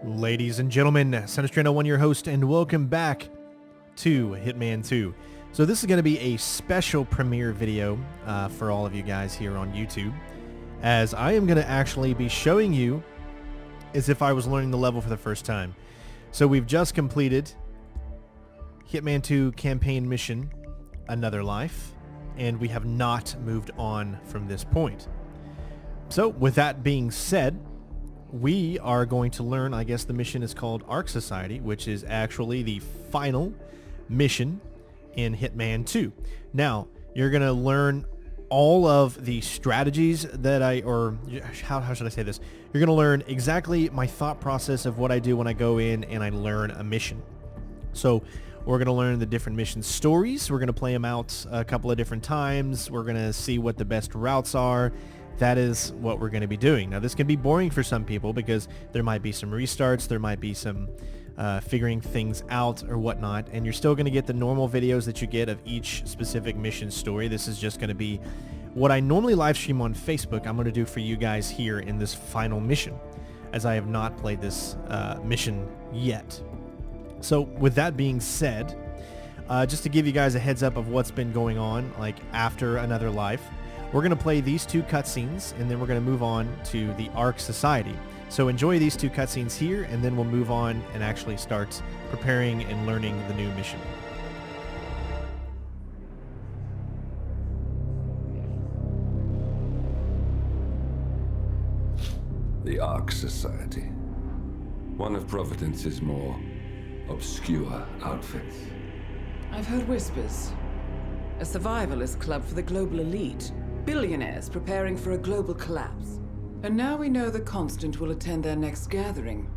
Ladies and gentlemen, CenterStrain01 your host, and welcome back to Hitman 2. So this is going to be a special premiere video for all of you guys here on YouTube, as I am going to actually be showing you as if I was learning the level for the first time. So we've just completed Hitman 2 campaign mission, Another Life, and we have not moved on from this point. So with that being said, we are going to learn, I guess the mission is called Ark Society, which is actually the final mission in Hitman 2. Now, you're going to learn all of the strategies that how should I say this? You're going to learn exactly my thought process of what I do when I go in and I learn a mission. So we're going to learn the different mission stories. We're going to play them out a couple of different times. We're going to see what the best routes are. That is what we're going to be doing. Now, this can be boring for some people because there might be some restarts, there might be some figuring things out or whatnot, and you're still going to get the normal videos that you get of each specific mission story. This is just going to be what I normally live stream on Facebook. I'm going to do for you guys here in this final mission, as I have not played this mission yet. So with that being said, just to give you guys a heads up of what's been going on, like after Another Life, we're going to play these two cutscenes, and then we're going to move on to the Ark Society. So enjoy these two cutscenes here, and then we'll move on and actually start preparing and learning the new mission. The Ark Society. One of Providence's more obscure outfits. I've heard whispers. A survivalist club for the global elite. Billionaires preparing for a global collapse. And now we know the Constant will attend their next gathering.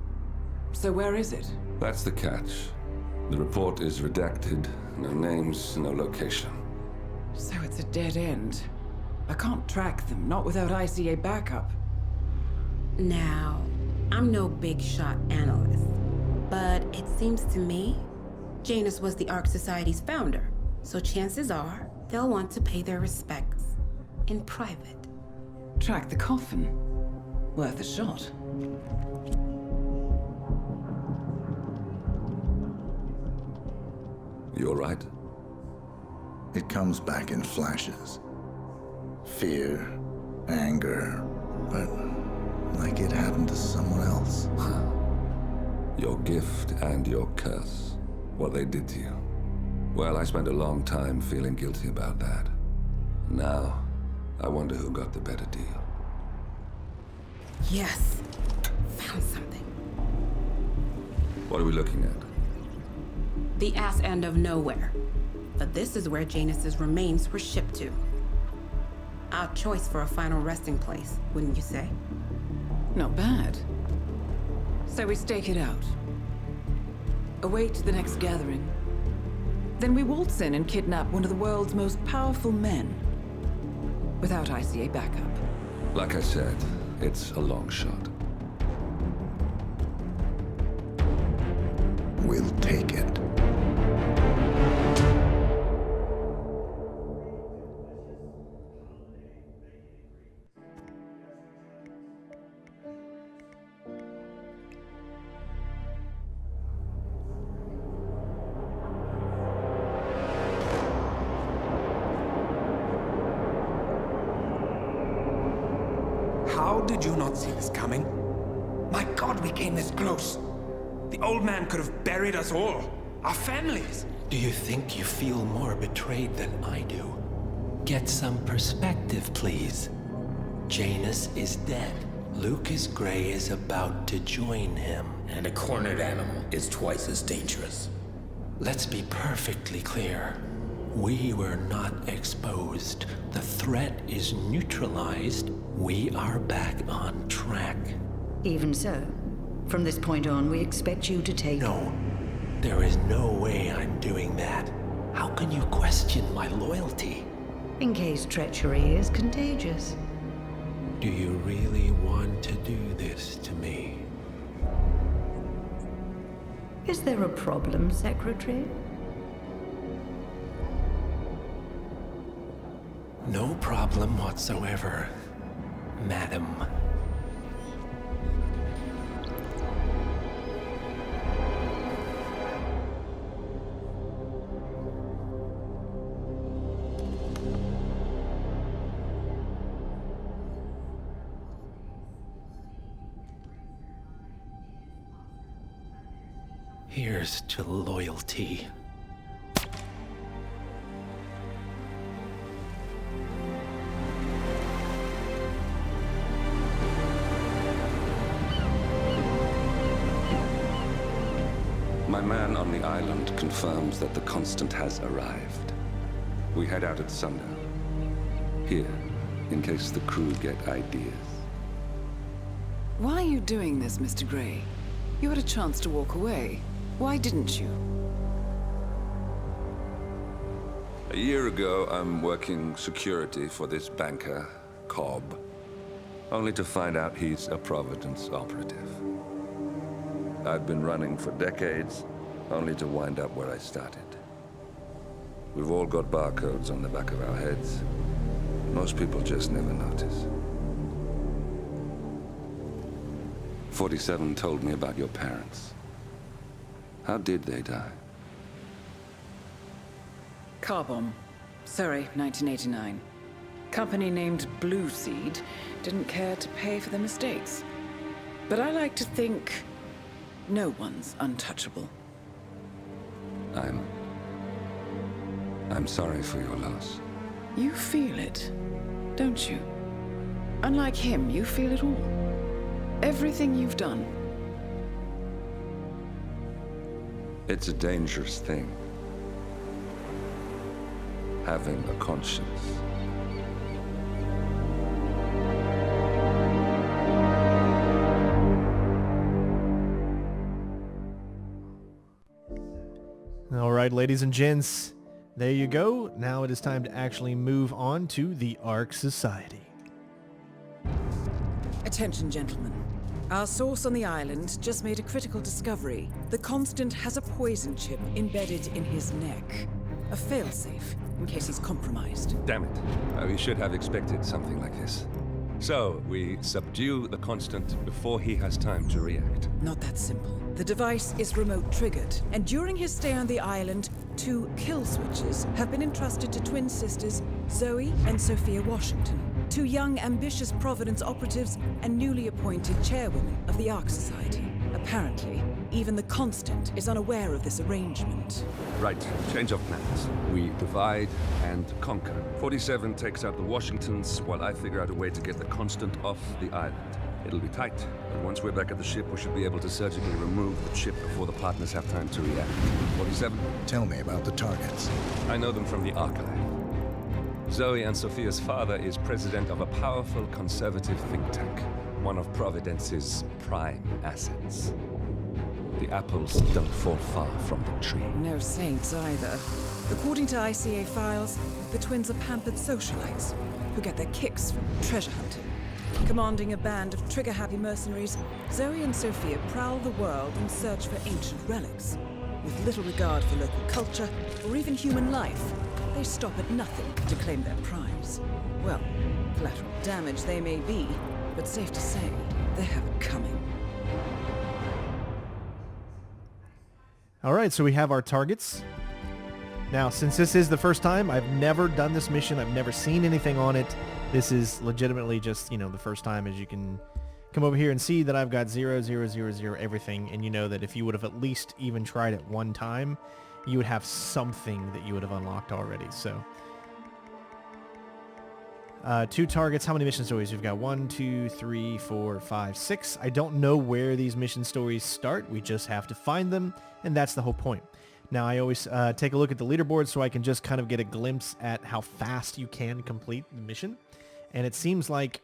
So where is it? That's the catch. The report is redacted. No names, no location. So it's a dead end. I can't track them, not without ICA backup. Now, I'm no big shot analyst, but it seems to me Janus was the Ark Society's founder, so chances are they'll want to pay their respects in private. Track the coffin. Worth a shot. You all right? It comes back in flashes. Fear, anger, but like it happened to someone else. Your gift and your curse. What they did to you. Well, I spent a long time feeling guilty about that. Now, I wonder who got the better deal. Yes, found something. What are we looking at? The ass end of nowhere. But this is where Janus's remains were shipped to. Odd choice for a final resting place, wouldn't you say? Not bad. So we stake it out. Await the next gathering. Then we waltz in and kidnap one of the world's most powerful men. Without ICA backup. Like I said, it's a long shot. We'll take it. How did you not see this coming? My God, we came this close. The old man could have buried us all. Our families. Do you think you feel more betrayed than I do? Get some perspective, please. Janus is dead. Lucas Gray is about to join him. And a cornered animal is twice as dangerous. Let's be perfectly clear. We were not exposed. The threat is neutralized. We are back on track. Even so, from this point on, we expect you to take... No, there is no way I'm doing that. How can you question my loyalty? In case treachery is contagious. Do you really want to do this to me? Is there a problem, Secretary? No problem whatsoever, madam. Here's to loyalty. My man on the island confirms that the Constant has arrived. We head out at sundown. Here, in case the crew get ideas. Why are you doing this, Mr. Gray? You had a chance to walk away. Why didn't you? A year ago, I'm working security for this banker, Cobb, only to find out he's a Providence operative. I've been running for decades, only to wind up where I started. We've all got barcodes on the back of our heads. Most people just never notice. 47 told me about your parents. How did they die? Car bomb. Surrey, 1989. Company named Blue Seed didn't care to pay for their mistakes. But I like to think no one's untouchable. I'm sorry for your loss. You feel it, don't you? Unlike him, you feel it all. Everything you've done. It's a dangerous thing. Having a conscience. All right, ladies and gents, there you go. Now it is time to actually move on to the Ark Society. Attention, gentlemen. Our source on the island just made a critical discovery. The Constant has a poison chip embedded in his neck. A failsafe, in case he's compromised. Damn it. We should have expected something like this. So, we subdue the Constant before he has time to react. Not that simple. The device is remote triggered, and during his stay on the island, 2 kill switches have been entrusted to twin sisters Zoe and Sophia Washington, 2 young, ambitious Providence operatives and newly appointed chairwomen of the Ark Society. Apparently, even the Constant is unaware of this arrangement. Right, change of plans. We divide and conquer. 47 takes out the Washingtons, while I figure out a way to get the Constant off the island. It'll be tight, but once we're back at the ship, we should be able to surgically remove the chip before the partners have time to react. 47? Tell me about the targets. I know them from the archive. Zoe and Sophia's father is president of a powerful conservative think tank, one of Providence's prime assets. The apples don't fall far from the tree. No saints either. According to ICA files, the twins are pampered socialites who get their kicks from treasure hunting. Commanding a band of trigger-happy mercenaries, Zoe and Sophia prowl the world in search for ancient relics. With little regard for local culture or even human life, they stop at nothing to claim their prize. Well, collateral damage they may be, but safe to say, they have it coming. All right, so we have our targets. Now, since this is the first time, I've never done this mission. I've never seen anything on it. This is legitimately just, the first time, as you can come over here and see that I've got 0, 0, 0, 0, everything. And you know that if you would have at least even tried it one time, you would have something that you would have unlocked already. So, 2 targets. How many mission stories? We've got 1, 2, 3, 4, 5, 6. I don't know where these mission stories start. We just have to find them, and that's the whole point. Now, I always take a look at the leaderboard so I can just kind of get a glimpse at how fast you can complete the mission. And it seems like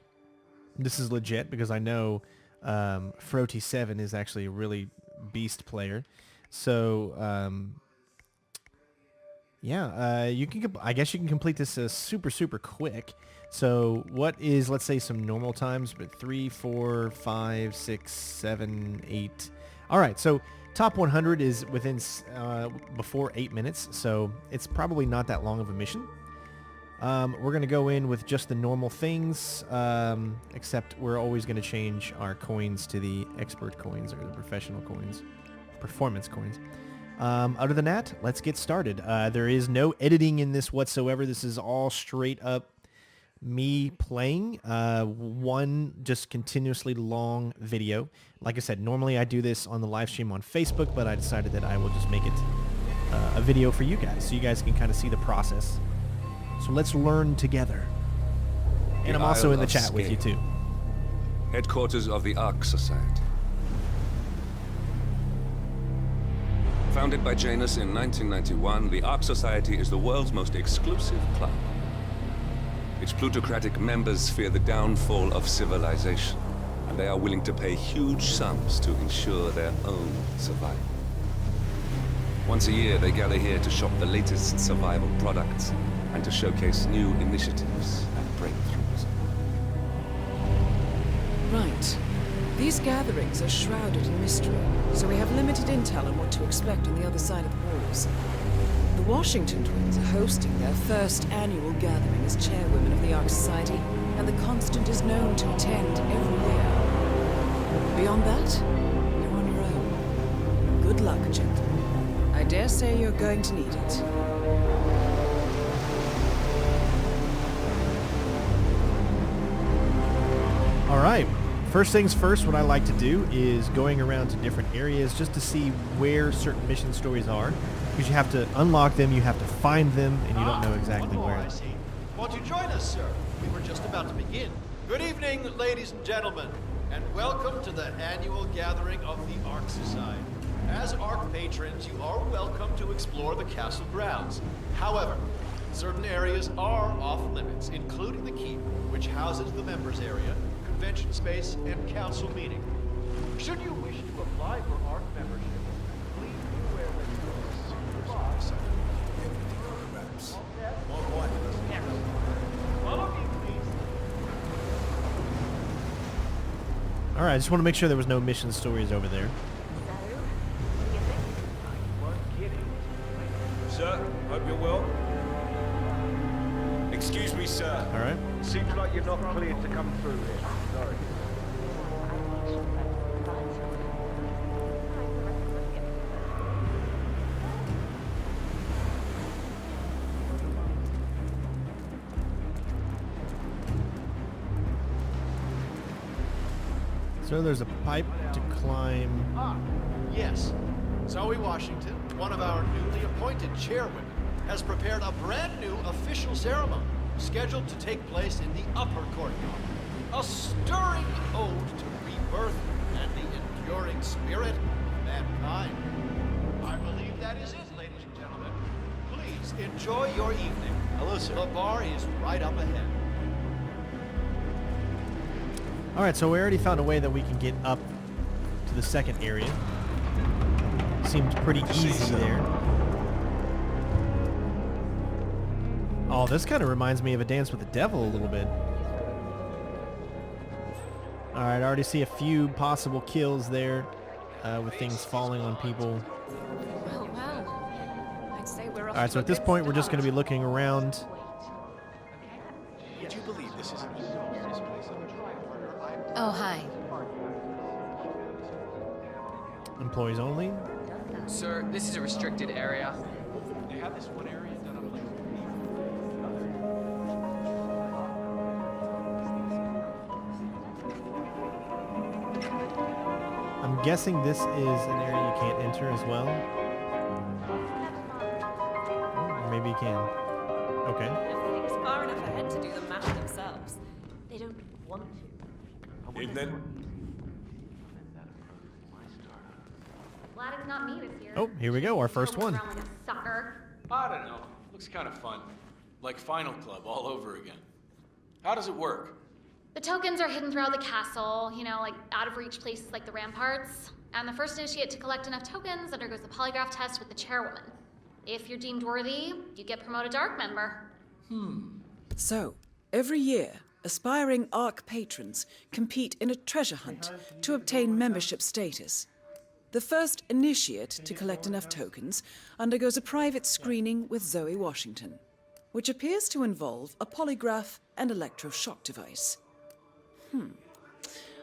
this is legit because I know Froti7 is actually a really beast player. So, you can. I guess you can complete this super, super quick. So what is, let's say, some normal times, but 3, 4, 5, 6, 7, 8. All right, so top 100 is within before 8 minutes, so it's probably not that long of a mission. We're going to go in with just the normal things, except we're always going to change our coins to the expert coins or the professional coins, performance coins. Other than that, let's get started. There is no editing in this whatsoever. This is all straight up me playing one just continuously long video. Like I said, normally I do this on the live stream on Facebook, but I decided that I will just make it a video for you guys so you guys can kind of see the process. So let's learn together. And I'm also in the chat with you too. Headquarters of the Ark Society. Founded by Janus in 1991, the Ark Society is the world's most exclusive club. Its plutocratic members fear the downfall of civilization, and they are willing to pay huge sums to ensure their own survival. Once a year, they gather here to shop the latest survival products and to showcase new initiatives and breakthroughs. Right. These gatherings are shrouded in mystery, so we have limited intel on what to expect on the other side of the walls. The Washington twins are hosting their first annual gathering as chairwomen of the Ark Society, and the Constant is known to attend every year. Beyond that, you're on your own. Good luck, gentlemen. I dare say you're going to need it. All right. First things first, what I like to do is going around to different areas just to see where certain mission stories are. Because you have to unlock them, you have to find them, and you don't know exactly where. I see. Won't you join us, sir? We were just about to begin. Good evening, ladies and gentlemen, and welcome to the annual gathering of the Ark Society. As Ark patrons, you are welcome to explore the castle grounds. However, certain areas are off limits, including the keep, which houses the members area, convention space, and council meeting. Should you wish to apply for Ark membership, please be aware that you box. Oh boy. Follow me, please. All right, I just want to make sure there was no mission stories over there. Sir, hope you're well. Excuse me, sir. All right. Seems like you're not cleared to come through here. Sorry. So there's a pipe to climb. Ah, yes. Zoe Washington, one of our newly appointed chairwomen, has prepared a brand new official ceremony scheduled to take place in the upper courtyard. A stirring ode to rebirth and the enduring spirit of mankind. I believe that is it, ladies and gentlemen. Please enjoy your evening. Hello, sir. The bar is right up ahead. All right, so we already found a way that we can get up to the second area. Seemed pretty easy there. Oh, this kind of reminds me of A Dance with the Devil a little bit. All right, I already see a few possible kills there with things falling on people. Well, I'd say we're off. All right, so at this point, we're just going to be looking around. Would you believe this is Oh, hi. Employees only. Sir, this is a restricted area. They have this one area done up like I'm guessing this is an area you can't enter as well. Or maybe you can. Okay. It's far enough ahead to do the math themselves. They don't want to. Evening. Glad it's not me this year. Oh, here we go, our first one. Around like a sucker. I don't know. Looks kind of fun. Like Final Club all over again. How does it work? The tokens are hidden throughout the castle, you know, like out of reach places like the ramparts. And the first initiate to collect enough tokens undergoes the polygraph test with the chairwoman. If you're deemed worthy, you get promoted to Ark member. So, every year, aspiring Ark patrons compete in a treasure hunt to obtain membership status. The first initiate to collect enough tokens undergoes a private screening with Zoe Washington, which appears to involve a polygraph and electroshock device.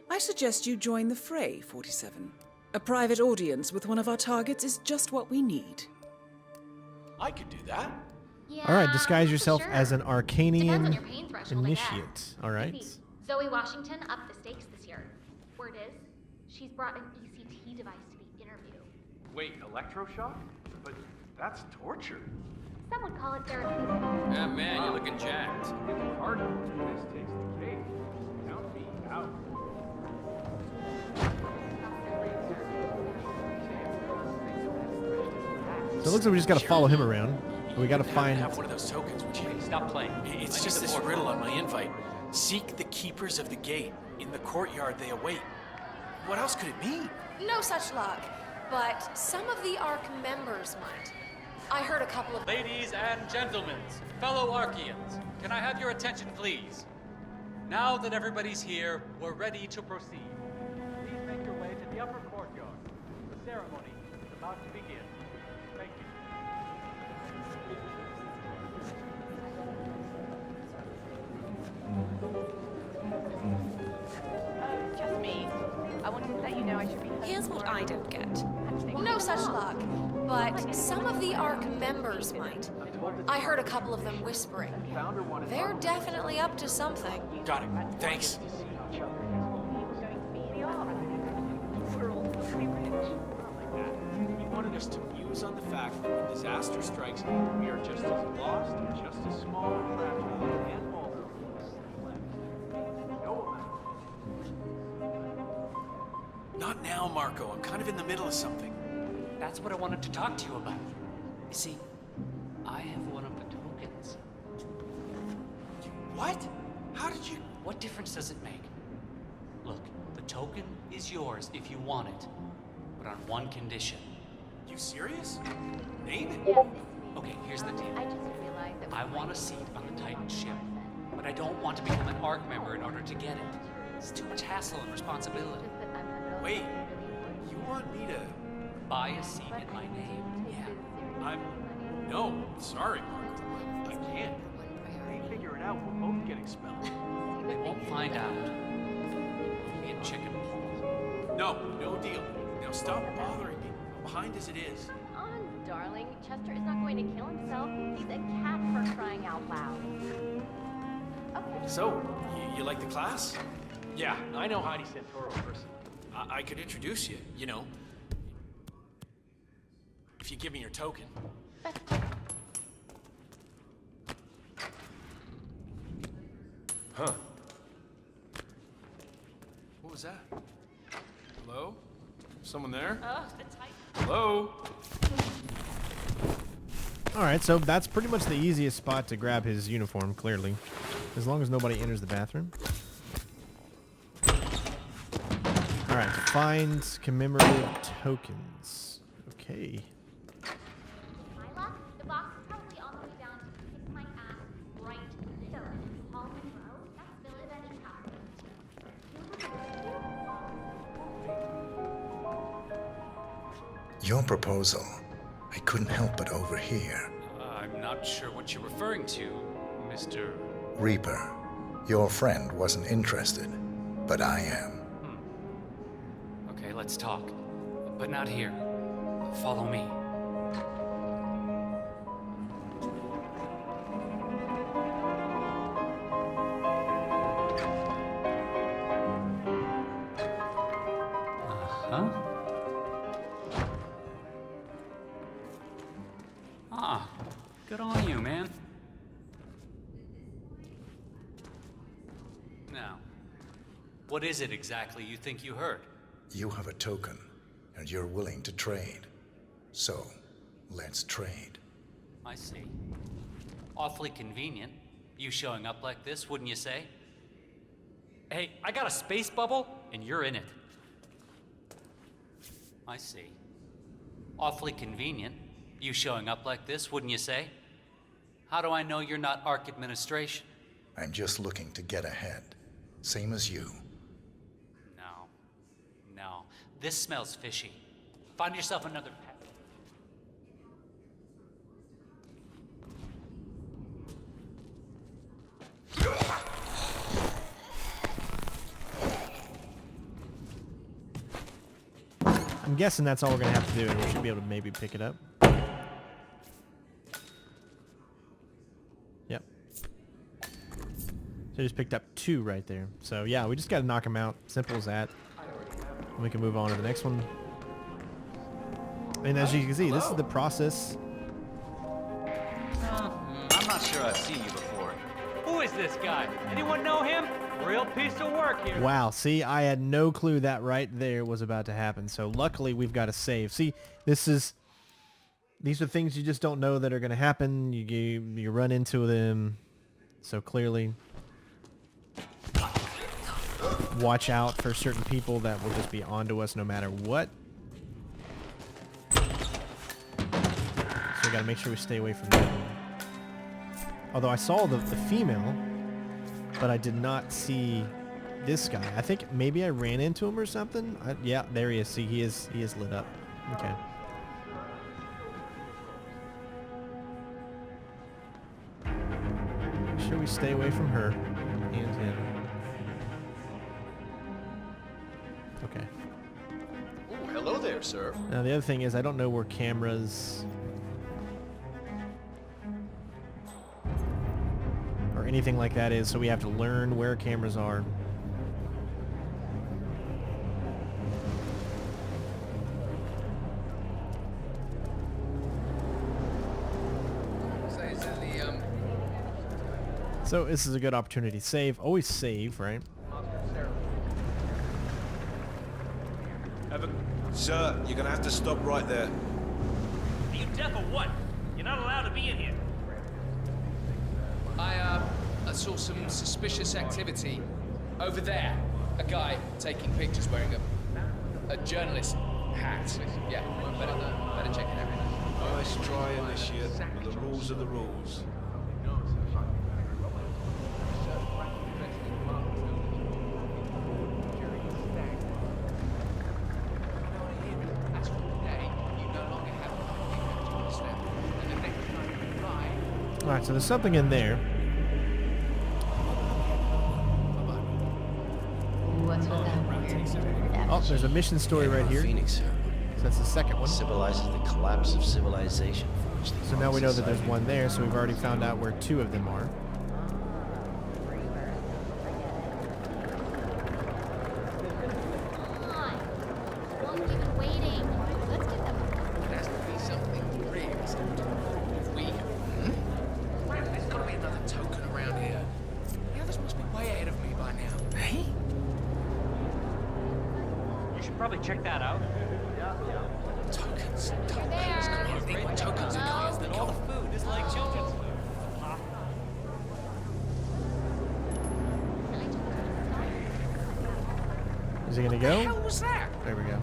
I suggest you join the fray, 47. A private audience with one of our targets is just what we need. I could do that. Yeah, All right, disguise not yourself sure. as an Depends on Arcanian your pain threshold, I guess. initiate. All right. Maybe. Zoe Washington up the stakes this year. Word is, she's brought an ECT device to the interview. Wait, electroshock? But that's torture. Some would call it therapeutic. Yeah, man, you're looking jacked. Hard. This takes the cake. Count me out. So it looks like we just got to follow him around. We got to find. Have one of those tokens, would you? Stop playing. It's just this riddle on my invite. Seek the keepers of the gate. In the courtyard they await. What else could it mean? No such luck, but some of the Ark members might. I heard a couple of... Ladies and gentlemen, fellow Archeans, can I have your attention, please? Now that everybody's here, we're ready to proceed. Please make your way to the upper courtyard. The ceremony is about to begin. Thank you. Just me. I wanted to let you know I should be... Here's what I don't get. No such luck, but some of the Ark members might. I heard a couple of them whispering. They're definitely up to something. Got it. Thanks. He wanted us to muse on the fact that when disaster strikes, we are just as lost, just as small and fragile and vulnerable as no amount. Not now, Marco. I'm kind of in the middle of something. That's what I wanted to talk to you about. You see, I have one of the tokens. What? How did you... What difference does it make? Look, the token is yours if you want it, but on one condition. You serious? Name it. Yes, Okay, here's the deal. I just realized that... I want a seat on the Titan ship, but I don't want to become an Ark member in order to get it. It's too much hassle and responsibility. Wait, you want me to... Buy a seat in my name? Yeah. No, sorry, Marco. I can't. They figure it out, we'll both get expelled. They won't find out. Me and Chicken Paul. No deal. Now stop bothering me. I'm behind as it is. On, darling. Chester is not going to kill himself. He's a cat for crying out loud. Okay. So, you like the class? Yeah, I know Heidi Santoro personally. I could introduce you, you know. If you give me your token. Huh. What was that? Hello? Someone there? It's tight. Hello? All right, so that's pretty much the easiest spot to grab his uniform, clearly. As long as nobody enters the bathroom. All right, find commemorative tokens. Okay. My luck, the box is probably on the way down to kick my ass right there. Hall Monroe, that's Villa Benny Your proposal, I couldn't help but overhear. I'm not sure what you're referring to, Mr. Reaper, your friend wasn't interested, but I am. Okay, let's talk. But not here. Follow me. Uh-huh. Ah, good on you, man. Now, what is it exactly you think you heard? You have a token, and you're willing to trade. So, let's trade. I see. Awfully convenient. You showing up like this, wouldn't you say? Hey, I got a space bubble, and you're in it. I see. Awfully convenient. You showing up like this, wouldn't you say? How do I know you're not Ark administration? I'm just looking to get ahead. Same as you. No. This smells fishy. Find yourself another pet. I'm guessing that's all we're going to have to do, and we should be able to maybe pick it up. So I just picked up 2 right there. So yeah, we just got to knock them out. Simple as that. And we can move on to the next one. And as you can see, this is the process. I'm not sure I've seen you before. Who is this guy? Anyone know him? Real piece of work here. Wow, see, I had no clue that right there was about to happen. So luckily we've got a save. See, these are things you just don't know that are going to happen. You run into them. So clearly, watch out for certain people that will just be onto us no matter what. So we got to make sure we stay away from them. Although I saw the female, but I did not see this guy. I think maybe I ran into him or something. Yeah, there he is. See, he is lit up. Okay. Make sure we stay away from her and him. Okay. Oh, hello there, sir. Now the other thing is I don't know where cameras or anything like that is, so we have to learn where cameras are. So this is a good opportunity to save. Always save, right? Sir, you're gonna have to stop right there. Are you deaf or what? You're not allowed to be in here. I saw some suspicious activity over there. A guy taking pictures wearing a journalist hat. Yeah, better check it out. Nice try, initiate, but the rules are the rules. Alright, so there's something in there. Oh, there's a mission story right here. So that's the second one. Symbolizes the collapse of civilization. So now we know that there's one there, so we've already found out where 2 of them are. Probably check that out. Tokens. Tokens and all the food is like children's food. Is he gonna go? What the hell was that? There we go.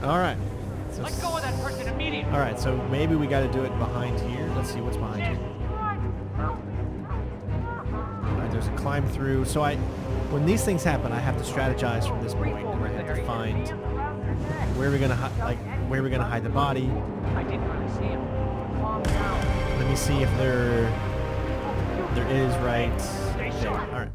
All right. So let go of that person immediately. All right, so maybe we got to do it behind here. Let's see what's behind here. There's a climb through. So when these things happen, I have to strategize from this point, and I have to find where we're gonna hide the body. I didn't really see him. Let me see if there is right there. All right.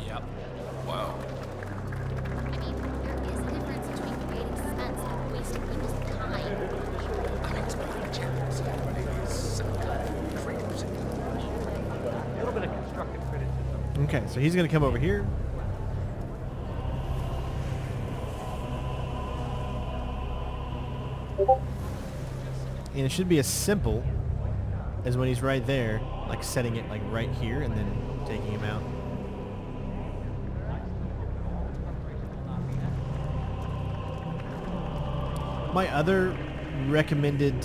Yep. Wow. I mean, there is a difference between creating suspense and wasting people's time. I mean, it's part of the challenge, so everybody is some kind of creative A little bit of constructive criticism. Okay, so he's gonna come over here. And it should be as simple as when he's right there, like setting it like right here and then taking him out. My other recommended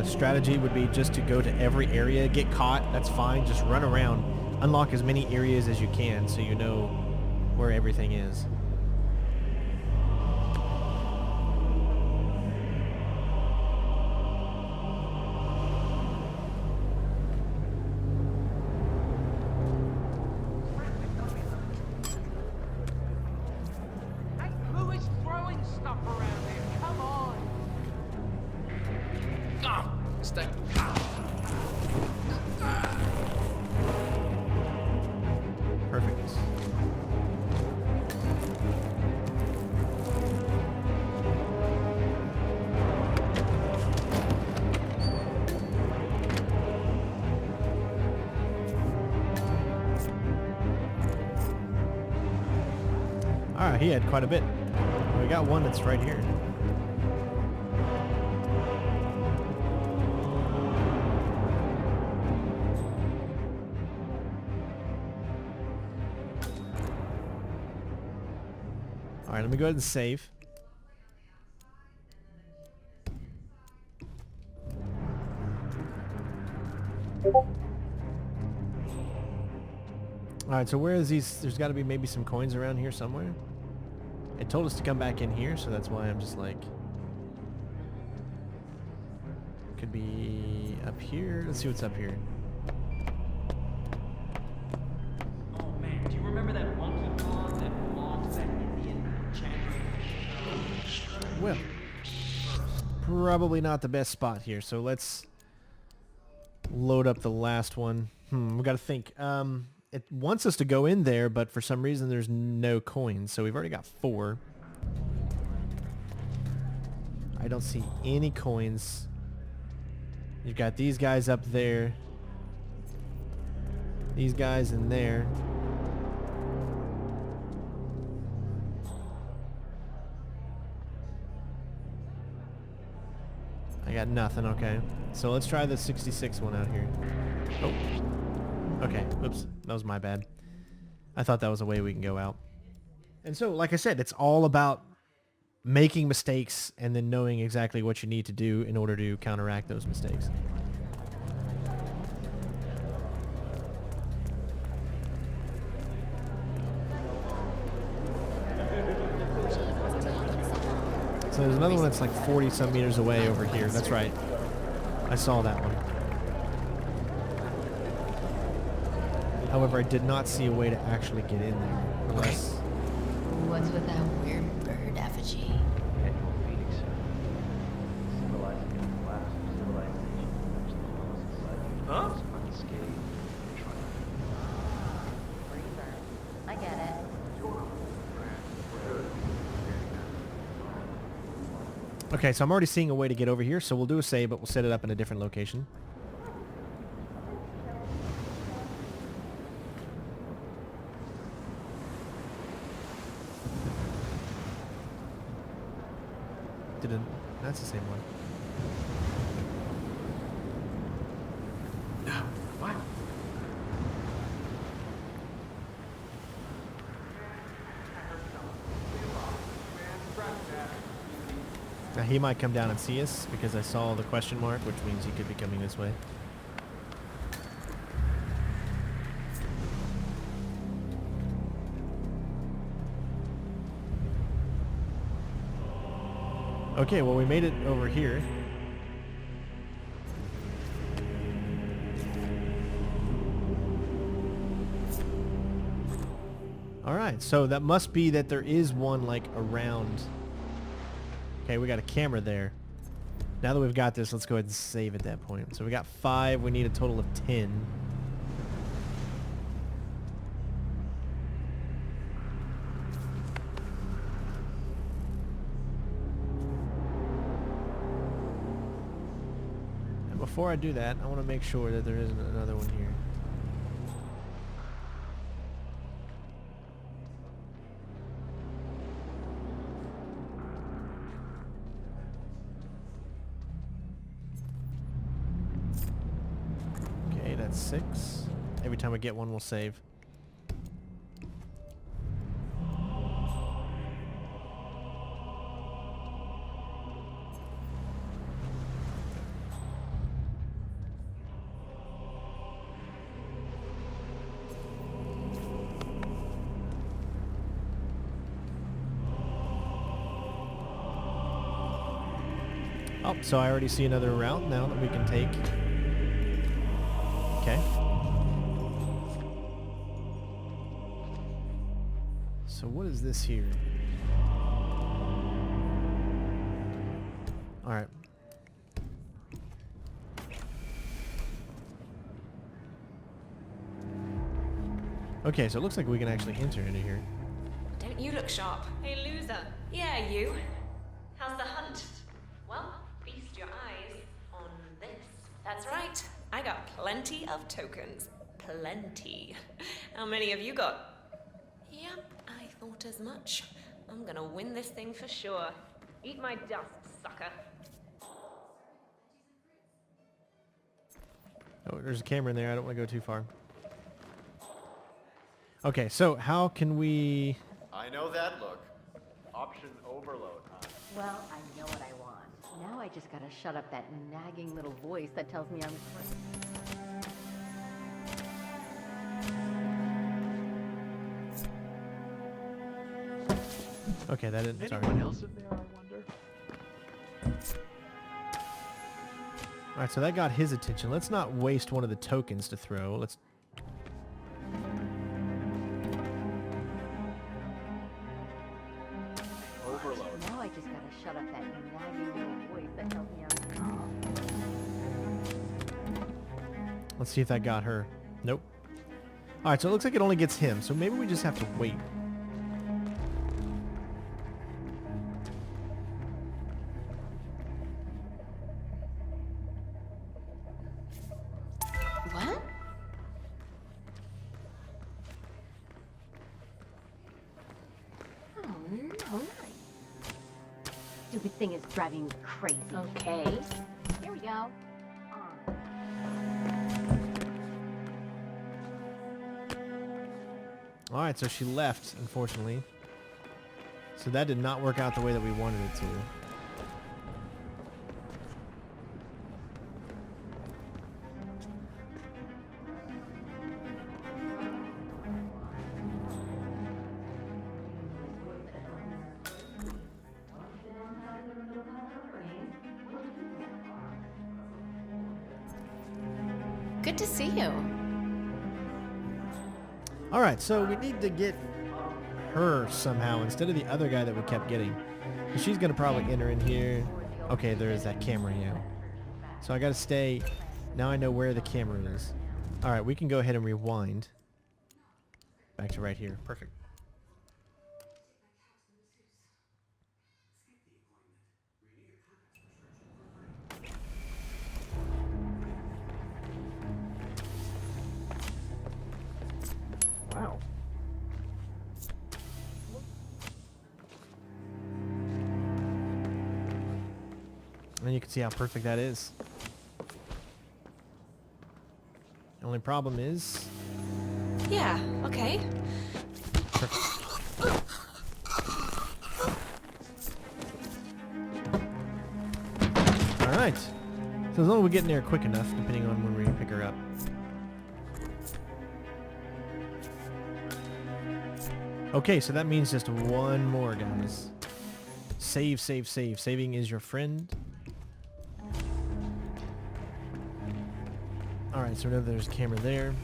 strategy would be just to go to every area, get caught, that's fine, just run around, unlock as many areas as you can so you know where everything is. Who is throwing stuff around here? Come on. Stay. Alright, he had quite a bit. We got one that's right here. Alright, let me go ahead and save. Alright, so where is these? There's got to be maybe some coins around here somewhere. It told us to come back in here, so that's why I'm just like... Could be up here. Let's see what's up here. Oh man, do you remember that monkey pond that belonged to that Indian enchanter? Well, probably not the best spot here, so let's load up the last one. We got to think. It wants us to go in there, but for some reason there's no coins, so we've already got 4. I don't see any coins. You've got these guys up there. These guys in there. I got nothing, okay. So let's try the 66 one out here. Oh. Okay, oops, that was my bad. I thought that was a way we can go out. And so, like I said, it's all about making mistakes and then knowing exactly what you need to do in order to counteract those mistakes. So there's another one that's like 40 some meters away over here. That's right. I saw that one. However, I did not see a way to actually get in there. Unless... What's with that weird bird effigy? Huh? I get it. Okay, so I'm already seeing a way to get over here, so we'll do a save, but we'll set it up in a different location. That's the same one. What? Now he might come down and see us because I saw the question mark, which means he could be coming this way. Okay, well we made it over here. Alright, so that must be that there is one like around. Okay, we got a camera there. Now that we've got this, let's go ahead and save at that point. So we got 5, we need a total of 10. Before I do that, I want to make sure that there isn't another one here. Okay, that's 6. Every time I get one, we'll save. Oh, so I already see another route now that we can take. Okay. So what is this here? All right. Okay, so it looks like we can actually enter into here. Don't you look sharp? Hey, loser. Yeah, you. How's the hunt? Well, feast your eyes on this. That's right. I got plenty of tokens. Plenty. How many have you got? Yep, I thought as much. I'm gonna win this thing for sure. Eat my dust, sucker. Oh, there's a camera in there. I don't want to go too far. Okay, so how can we... I know that look. Option overload, huh? Well, I know what I want. Now I just gotta shut up that nagging little voice that tells me I'm crazy. Okay, that didn't... Sorry. Anyone else in there, I wonder? Alright, so that got his attention. Let's not waste one of the tokens to throw. Let's... Overload. Now I just gotta shut up that nagging little voice that tells me I'm Let's see if that got her. Nope. Alright, so it looks like it only gets him, so maybe we just have to wait. What? Oh, no, nice. Stupid thing is driving me crazy. Okay. Here we go. Alright, so she left, unfortunately. So that did not work out the way that we wanted it to. Good to see you. Alright, so we need to get her somehow instead of the other guy that we kept getting. She's going to probably enter in here. Okay, there is that camera here. So I got to stay. Now I know where the camera is. Alright, we can go ahead and rewind. Back to right here. Perfect. Wow. And you can see how perfect that is. The only problem is... Yeah, okay. Alright. So as long as we get in there quick enough, depending on when we pick her up. Okay, so that means just one more, guys. Save, save, save. Saving is your friend. Alright, so we know there's a camera there.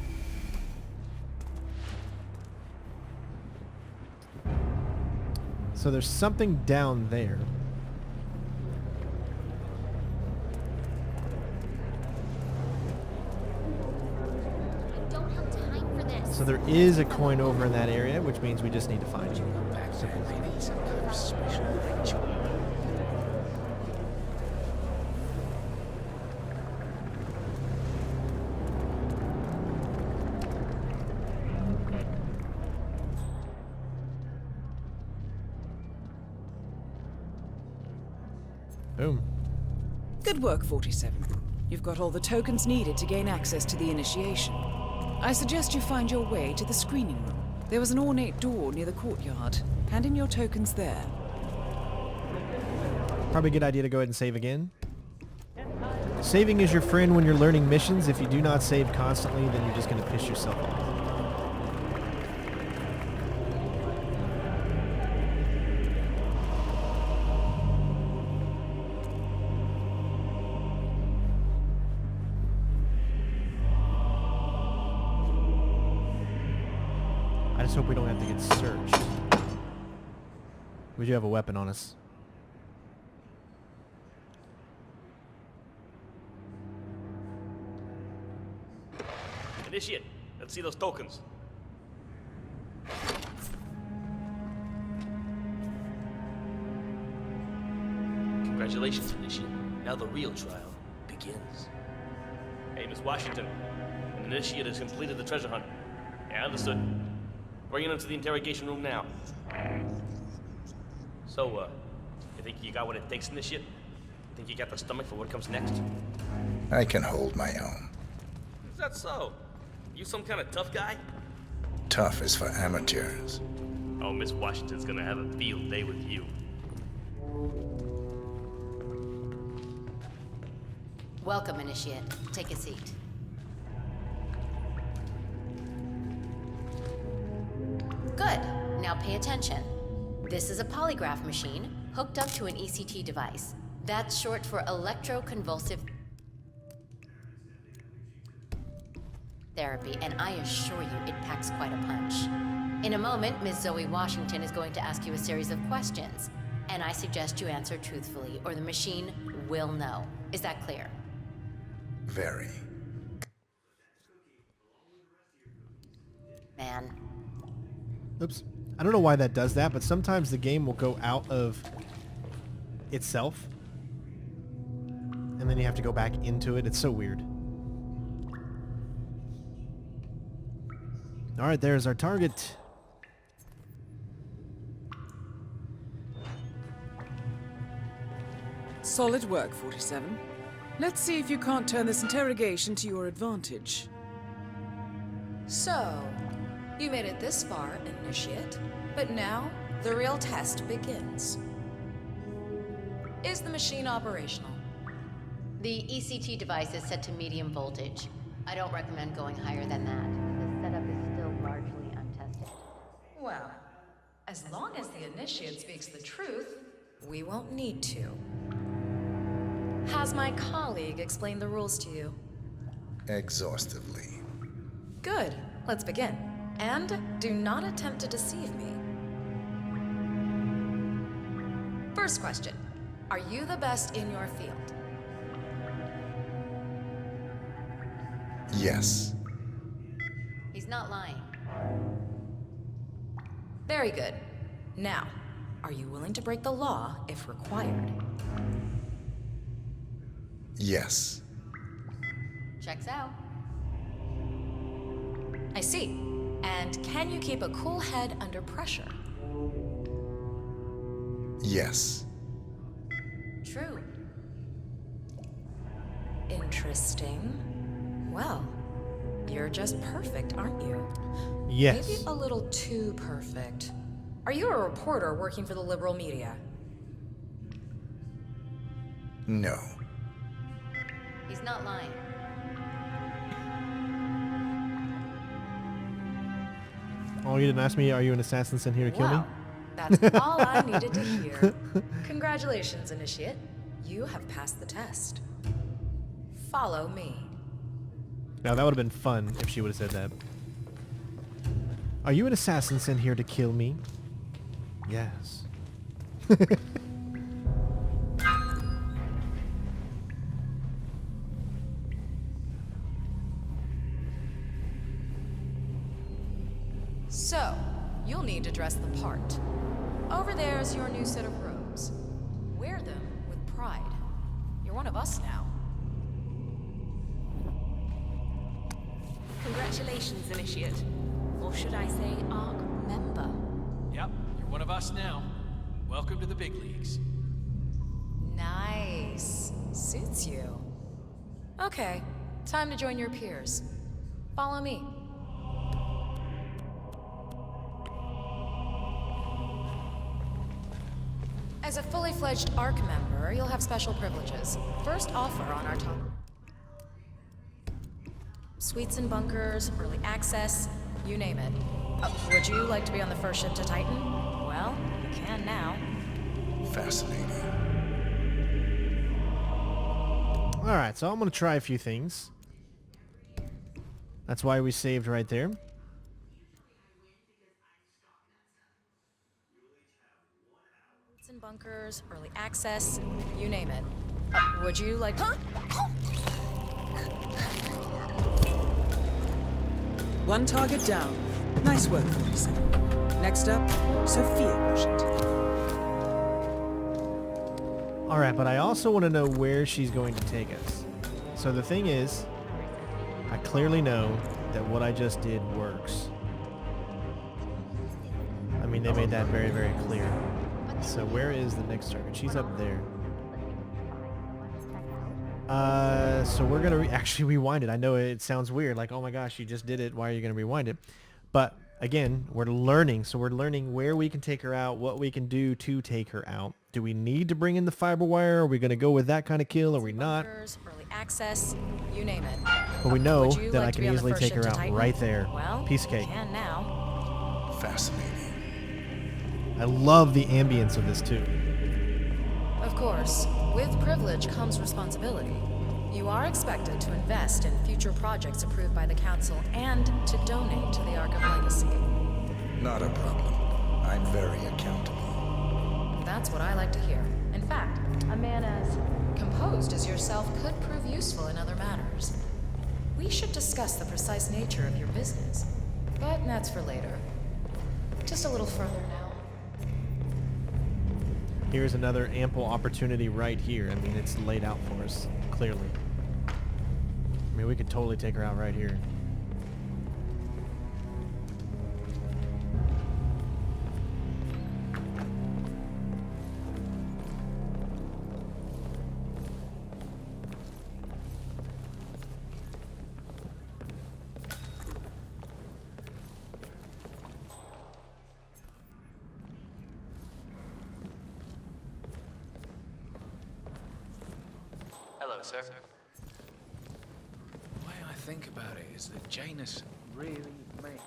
So there's something down there. So there is a coin over in that area, which means we just need to find it. Simple. Boom. Good work, 47. You've got all the tokens needed to gain access to the initiation. I suggest you find your way to the screening room. There was an ornate door near the courtyard. Hand in your tokens there. Probably a good idea to go ahead and save again. Saving is your friend when you're learning missions. If you do not save constantly, then you're just going to piss yourself off. I just hope we don't have to get searched. We do have a weapon on us. Initiate. Let's see those tokens. Congratulations, Initiate. Now the real trial begins. Hey, Miss Washington. An Initiate has completed the treasure hunt. Yeah, understood. Bring him into the interrogation room now. So, you think you got what it takes in this shit? Think you got the stomach for what comes next? I can hold my own. Is that so? You some kind of tough guy? Tough is for amateurs. Oh, Miss Washington's gonna have a field day with you. Welcome, Initiate. Take a seat. Good. Now pay attention. This is a polygraph machine hooked up to an ECT device. That's short for electroconvulsive therapy, and I assure you it packs quite a punch. In a moment, Ms. Zoe Washington is going to ask you a series of questions, and I suggest you answer truthfully, or the machine will know. Is that clear? Very. Man. Oops. I don't know why that does that, but sometimes the game will go out of itself, and then you have to go back into it. It's so weird. All right, there's our target. Solid work, 47. Let's see if you can't turn this interrogation to your advantage. So, you made it this far, Initiate, but now the real test begins. Is the machine operational? The ECT device is set to medium voltage. I don't recommend going higher than that. The setup is still largely untested. Well, as long as the Initiate speaks the truth, we won't need to. Has my colleague explained the rules to you? Exhaustively. Good. Let's begin. And do not attempt to deceive me. First question. Are you the best in your field? Yes. He's not lying. Very good. Now, are you willing to break the law if required? Yes. Checks out. I see. And can you keep a cool head under pressure? Yes. True. Interesting. Well, you're just perfect, aren't you? Yes. Maybe a little too perfect. Are you a reporter working for the liberal media? No. He's not lying. Oh, you didn't ask me, are you an assassin sent here to kill me? That's all I needed to hear. Congratulations, Initiate. You have passed the test. Follow me. Now that would have been fun if she would have said that. Are you an assassin sent here to kill me? Yes. So, you'll need to dress the part. Over there's your new set of robes. Wear them with pride. You're one of us now. Congratulations, Initiate. Or should I say, ARC member. Yep, you're one of us now. Welcome to the big leagues. Nice. Suits you. Okay, time to join your peers. Follow me. As a fully fledged ARC member, you'll have special privileges. First offer on our top. Suites and bunkers, early access, you name it. Would you like to be on the first ship to Titan? Well, you can now. Fascinating. Alright, so I'm going to try a few things. That's why we saved right there. Suites and bunkers, early access, you name it. Would you like to... One target down. Nice work, 47. Next up, Sophia Washington. Alright, but I also want to know where she's going to take us. So the thing is, I clearly know that what I just did works. I mean, they made that very, very clear. So where is the next target? She's up there. So we're going to actually rewind it. I know it sounds weird, like, oh my gosh, you just did it. Why are you going to rewind it? But again, we're learning. So we're learning where we can take her out, what we can do to take her out. Do we need to bring in the fiber wire? Are we going to go with that kind of kill? Are we not? Early access, you name it. But we know that like I can easily take her out right there. Well, Piece of cake. Can now. Fascinating. I love the ambience of this too. Of course, with privilege comes responsibility. You are expected to invest in future projects approved by the Council and to donate to the Ark of Legacy. Not a problem. I'm very accountable. That's what I like to hear. In fact, a man as composed as yourself could prove useful in other matters. We should discuss the precise nature of your business, but that's for later. Just a little further now. Here's another ample opportunity right here. I mean, it's laid out for us, clearly. I mean, we could totally take her out right here. Hello, sir. The way I think about it is that Janus really made.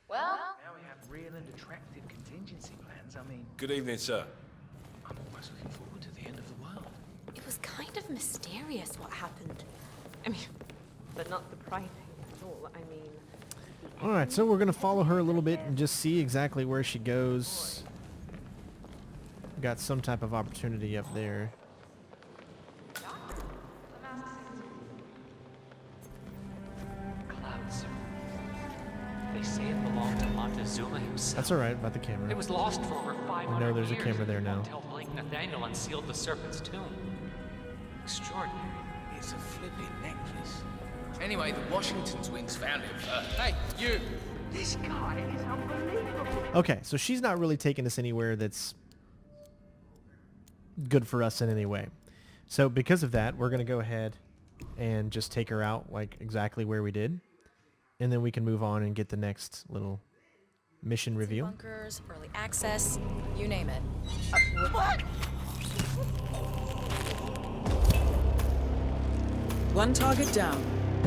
Well, Now we have real and attractive contingency plans. I mean, Good evening, sir. I'm almost looking forward to the end of the world. It was kind of mysterious what happened. I mean, but not surprising at all. I mean, Alright, so we're going to follow her a little bit and just see exactly where she goes. Got some type of opportunity up there. clouds. They say it belonged to Montezuma himself. That's alright about the camera. It was lost for over 500 I know there's a years camera there now. until Blake Nathaniel unsealed the Serpent's tomb. Extraordinary. It's a flipping necklace. Anyway, the Washington twins found it first. Hey, you! This guy is unbelievable. Okay, so she's not really taking us anywhere that's good for us in any way. So because of that, we're going to go ahead and just take her out like exactly where we did. And then we can move on and get the next little mission reveal. bunkers, early access, you name it. One target down.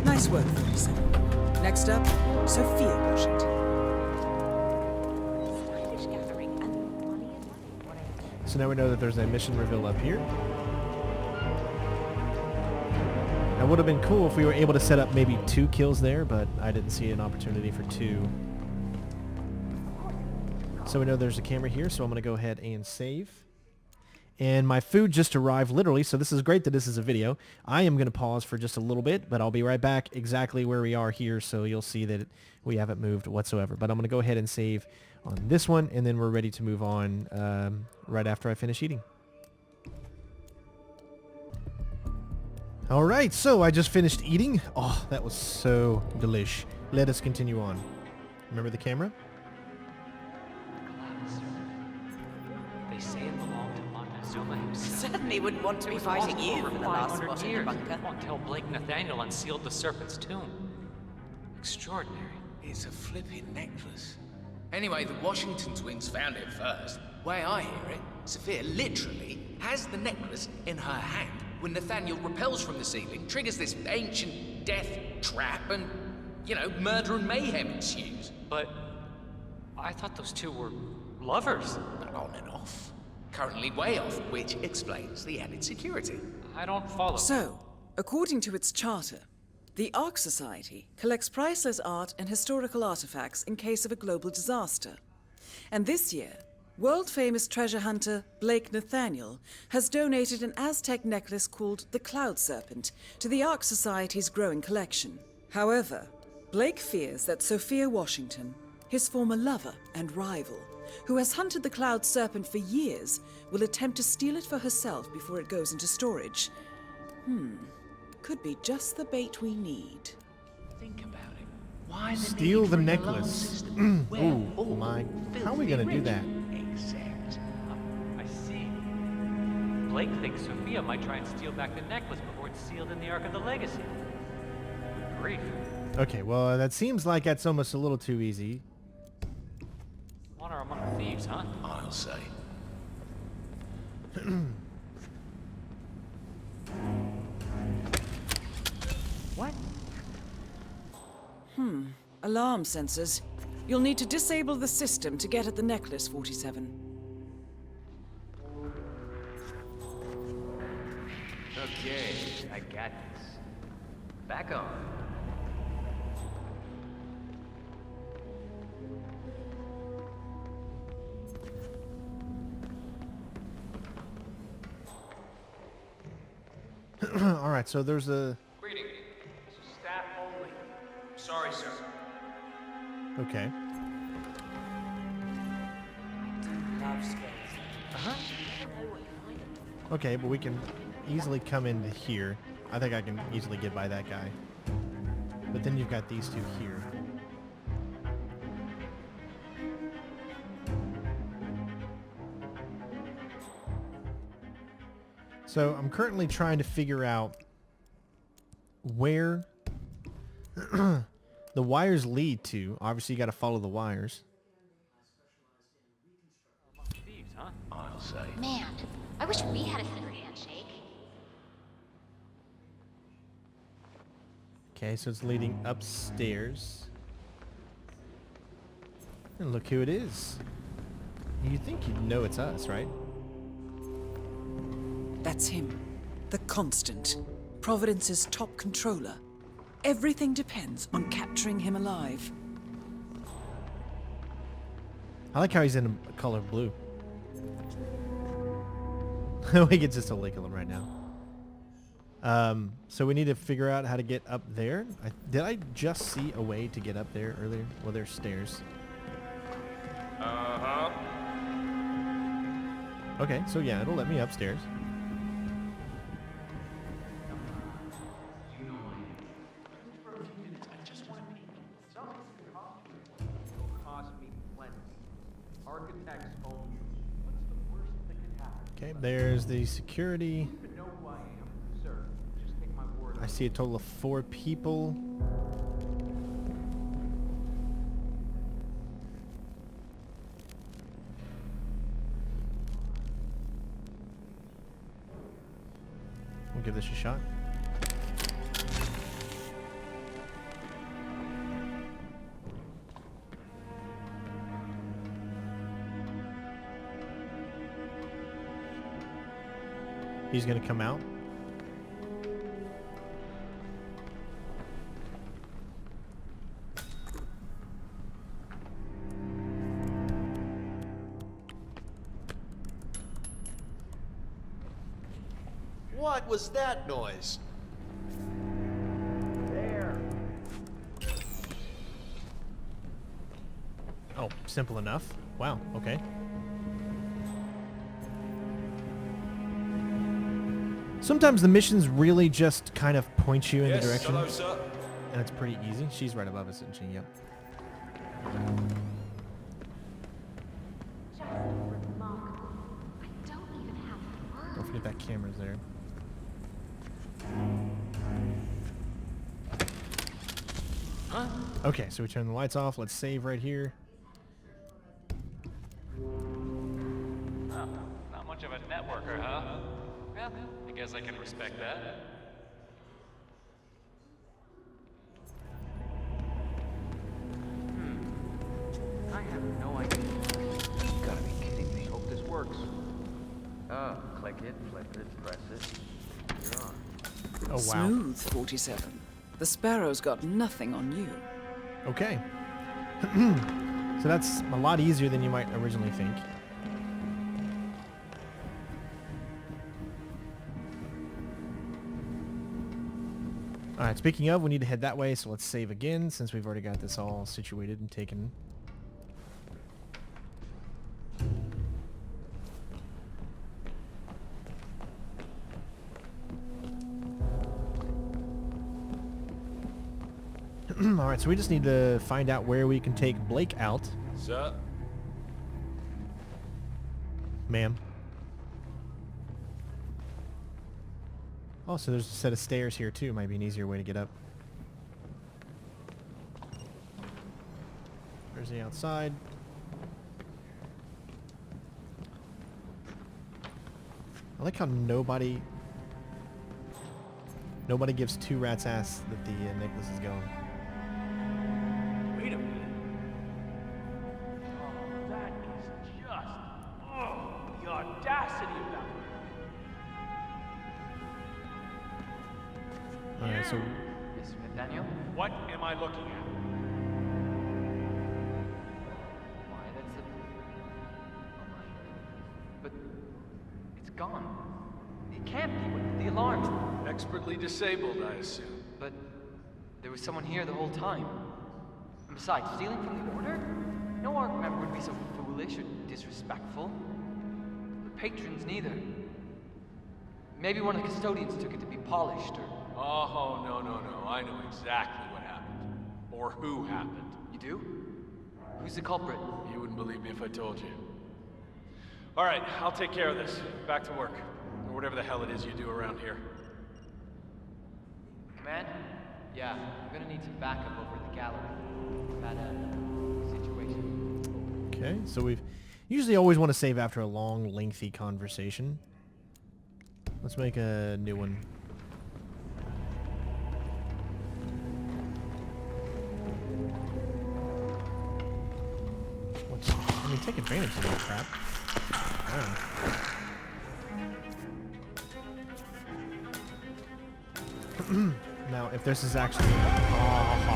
Nice work, 47. Next up, Sophia Washington. So now we know that there's a mission reveal up here. It would have been cool if we were able to set up maybe 2 kills there, but I didn't see an opportunity for 2. So we know there's a camera here, so I'm going to go ahead and save. And my food just arrived literally, so this is great that this is a video. I am going to pause for just a little bit, but I'll be right back exactly where we are here, so you'll see that we haven't moved whatsoever. But I'm going to go ahead and save on this one, and then we're ready to move on right after I finish eating. All right, so I just finished eating. Oh, that was so delish. Let us continue on. Remember the camera? They say it belonged to Montezuma himself. Certainly wouldn't want to be It was fighting lost you for for the over last 500 spot in the years bunker. until Blake Nathaniel unsealed the Serpent's tomb. Extraordinary. It's a flipping necklace. Anyway, the Washington twins found it first. Way I hear it, Sophia literally has the necklace in her hand when Nathaniel repels from the ceiling, triggers this ancient death trap, and, you know, murder and mayhem ensues. But I thought those two were lovers. On and off. Currently way off, which explains the added security. I don't follow. So, according to its charter, the Ark Society collects priceless art and historical artifacts in case of a global disaster. And this year, world-famous treasure hunter Blake Nathaniel has donated an Aztec necklace called the Cloud Serpent to the Ark Society's growing collection. However, Blake fears that Sophia Washington, his former lover and rival, who has hunted the Cloud Serpent for years, will attempt to steal it for herself before it goes into storage. Could be just the bait we need. Think about it. Why Steal the necklace. Oh my How are we going to do that? Exact. I see. Blake thinks Sophia might try and steal back the necklace before it's sealed in the Ark of the Legacy. Good grief. Okay, well, that seems like that's almost a little too easy. Honor among thieves, huh? I'll say. What? Alarm sensors. You'll need to disable the system to get at the necklace, 47. Okay, I got this. Back on. All right, so there's a... Greetings. Staff only. Sorry, sir. Okay. Love skills. Okay, but we can easily come into here. I think I can easily get by that guy. But then you've got these two here. So I'm currently trying to figure out where the wires lead to. Obviously, you got to follow the wires. Thieves, huh? I'll say. Man, I wish we had a secret handshake. Okay, so it's leading upstairs. And look who it is. You think you'd know it's us, right? That's him. The Constant. Providence's top controller. Everything depends on capturing him alive. I like how he's in a color blue. We could just totally kill him right now. So we need to figure out how to get up there. Did I just see a way to get up there earlier? Well, there's stairs. Uh-huh. Okay, so yeah, it'll let me upstairs. Okay, there's the security. I see a total of 4 people. We'll give this a shot. He's gonna come out. What was that noise? There. Oh, simple enough. Wow, okay. Sometimes the missions really just kind of point you in the direction. Hello, sir. And it's pretty easy. She's right above us, isn't she? Yep. Just remarkable. I don't even have words. Don't forget that camera's there. Huh? Okay, so we turn the lights off. Let's save right here. Oh, not much of a networker, huh? Well, I guess I can respect that. I have no idea. You gotta be kidding me. Hope this works. Oh, click it, flip it, press it. You're on. Oh, wow. Smooth, 47. The Sparrow's got nothing on you. Okay. So that's a lot easier than you might originally think. Alright, speaking of, we need to head that way, so let's save again since we've already got this all situated and taken. Alright, so we just need to find out where we can take Blake out. Sir? Ma'am. Oh, so there's a set of stairs here too. Might be an easier way to get up. There's the outside. I like how nobody gives two rats' ass that the necklace is going. Wait a minute. Oh, that is just... Oh, the audacity of that. Alright, so... Miss Nathaniel? What am I looking at? Why, that's the... Oh my... But... it's gone. It can't be. What, the alarms... Expertly disabled, I assume. But... there was someone here the whole time. And besides, stealing from the Order? No Ark member would be so foolish or disrespectful. The patrons neither. Maybe one of the custodians took it to be polished, or... Oh, no. I know exactly what happened. Or who happened. You do? Who's the culprit? You wouldn't believe me if I told you. All right, I'll take care of this. Back to work. Or whatever the hell it is you do around here. Command? Yeah, I'm gonna need some backup over at the gallery. That, situation. Okay, so we've usually always want to save after a long, lengthy conversation. Let's make a new one. I mean, take advantage of that crap. Now, if this is actually... I'm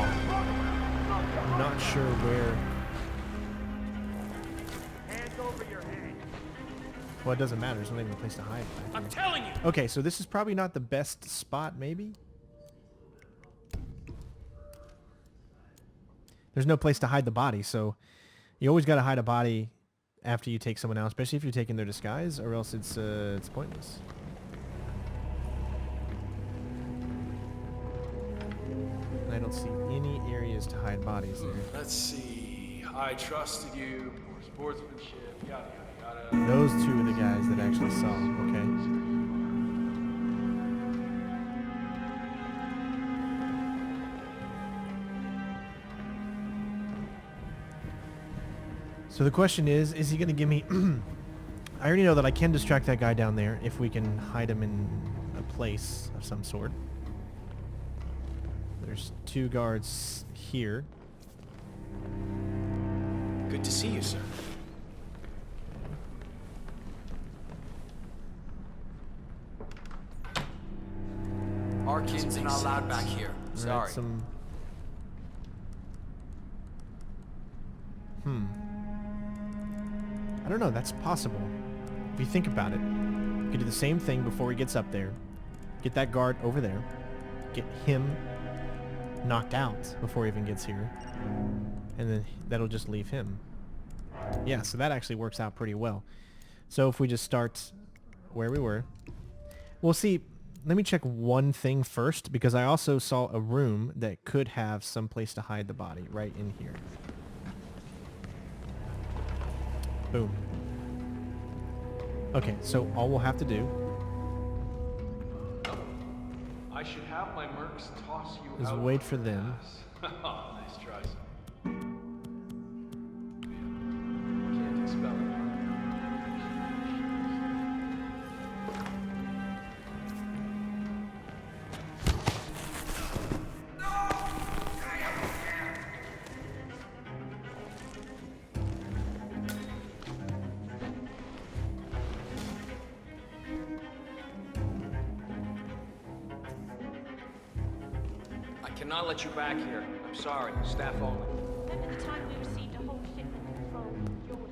not sure where... Hands over your head. Well, it doesn't matter. There's not even a place to hide. I'm telling you! Okay, so this is probably not the best spot, maybe? There's no place to hide the body, so... You always got to hide a body after you take someone out, especially if you're taking their disguise, or else it's pointless. And I don't see any areas to hide bodies there. Let's see. I trusted you. Poor sportsmanship. Yada yada yada. Those two are the guys that actually saw. Okay. So the question is he going to give me... I already know that I can distract that guy down there if we can hide him in a place of some sort. There's two guards here. Good to see you, sir. Our kids are not allowed back here. Sorry. I don't know, that's possible. If you think about it, you could do the same thing before he gets up there. Get that guard over there. Get him knocked out before he even gets here. And then that'll just leave him. Yeah, so that actually works out pretty well. So if we just start where we were. Well, see, let me check one thing first, because I also saw a room that could have some place to hide the body right in here. Boom. Okay, so all we'll have to do I should have my mercs toss you is out wait for them. Nice try, son. Can't expel it. Cannot let you back here. I'm sorry. Staff only. When at the time we received a whole shipment from Jordan,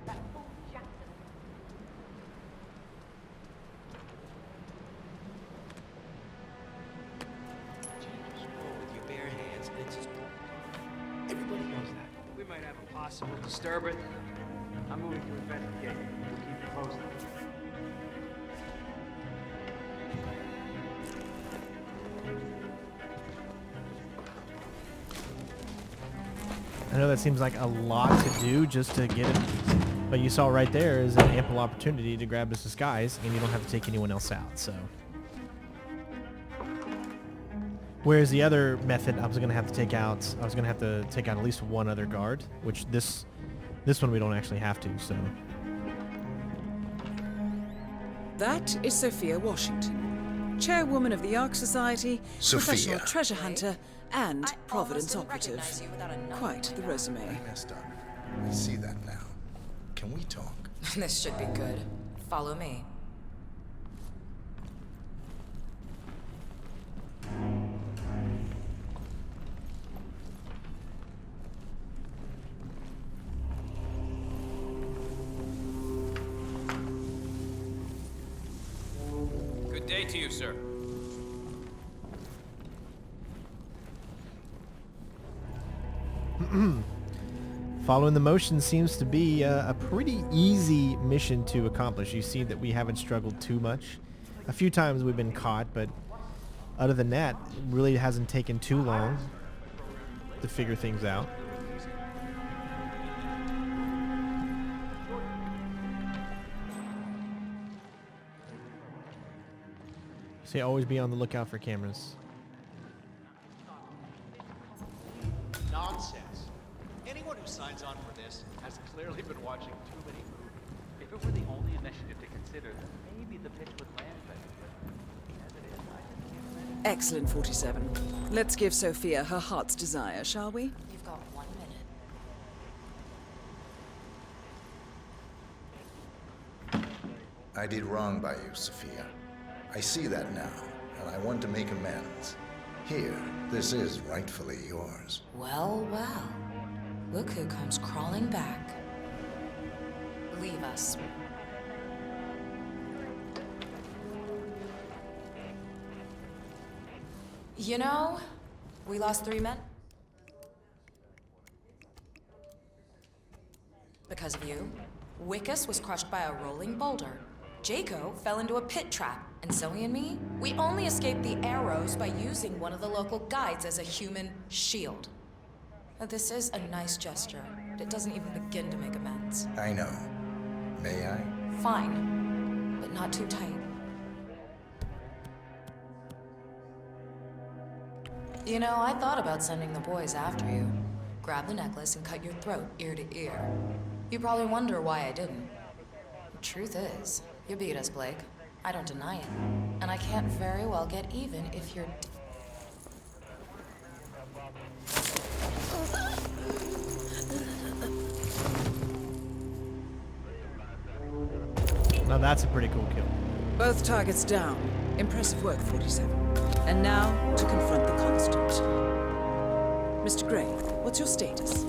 that fool Jackson. With your bare hands, and it's just... Everybody knows that. We might have a possible disturber. I'm moving to investigate. We'll keep you posted. I know that seems like a lot to do just to get him But you saw right there is an ample opportunity to grab his disguise, and you don't have to take anyone else out. So, whereas the other method, I was gonna have to take out at least one other guard, which this one we don't actually have to. So. That is Sophia Washington, chairwoman of the Ark Society, professional treasure hunter, and Providence operative. Quite the resume. I messed up. I see that now. Can we talk? This should be good. Follow me. Good day to you, sir. Following the motion seems to be a pretty easy mission to accomplish. You see that we haven't struggled too much. A few times we've been caught, but other than that, it really hasn't taken too long to figure things out. So always be on the lookout for cameras. Nonsense. Anyone who signs on for this has clearly been watching too many movies. If it were the only initiative to consider, then maybe the pitch would land better. But as it is, I just can't imagine. Excellent, 47. Let's give Sophia her heart's desire, shall we? You've got 1 minute. I did wrong by you, Sophia. I see that now, and I want to make amends. Here, this is rightfully yours. Well, well. Look who comes crawling back. Leave us. You know, we lost 3 men. Because of you. Wickus was crushed by a rolling boulder. Jaco fell into a pit trap, and Zoe and me, we only escaped the arrows by using one of the local guides as a human shield. Now, this is a nice gesture. It doesn't even begin to make amends. I know. May I? Fine, but not too tight. You know, I thought about sending the boys after you. Grab the necklace and cut your throat ear to ear. You probably wonder why I didn't. The truth is, you beat us, Blake. I don't deny it. And I can't very well get even if you're... Now that's a pretty cool kill. Both targets down. Impressive work, 47. And now, to confront the Constant. Mr. Gray, what's your status?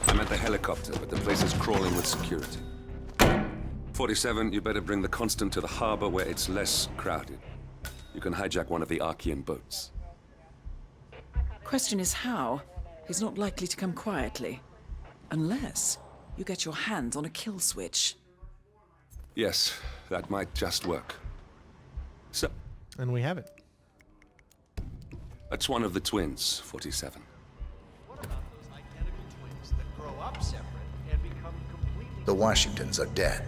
I'm at the helicopter, but the place is crawling with security. 47, you better bring the Constant to the harbor where it's less crowded. You can hijack one of the Archean boats. Question is how? He's not likely to come quietly. Unless you get your hands on a kill switch. Yes, that might just work. So... And we have it. That's one of the twins, 47. What about those identical twins that grow up separate and become completely... The Washingtons are dead.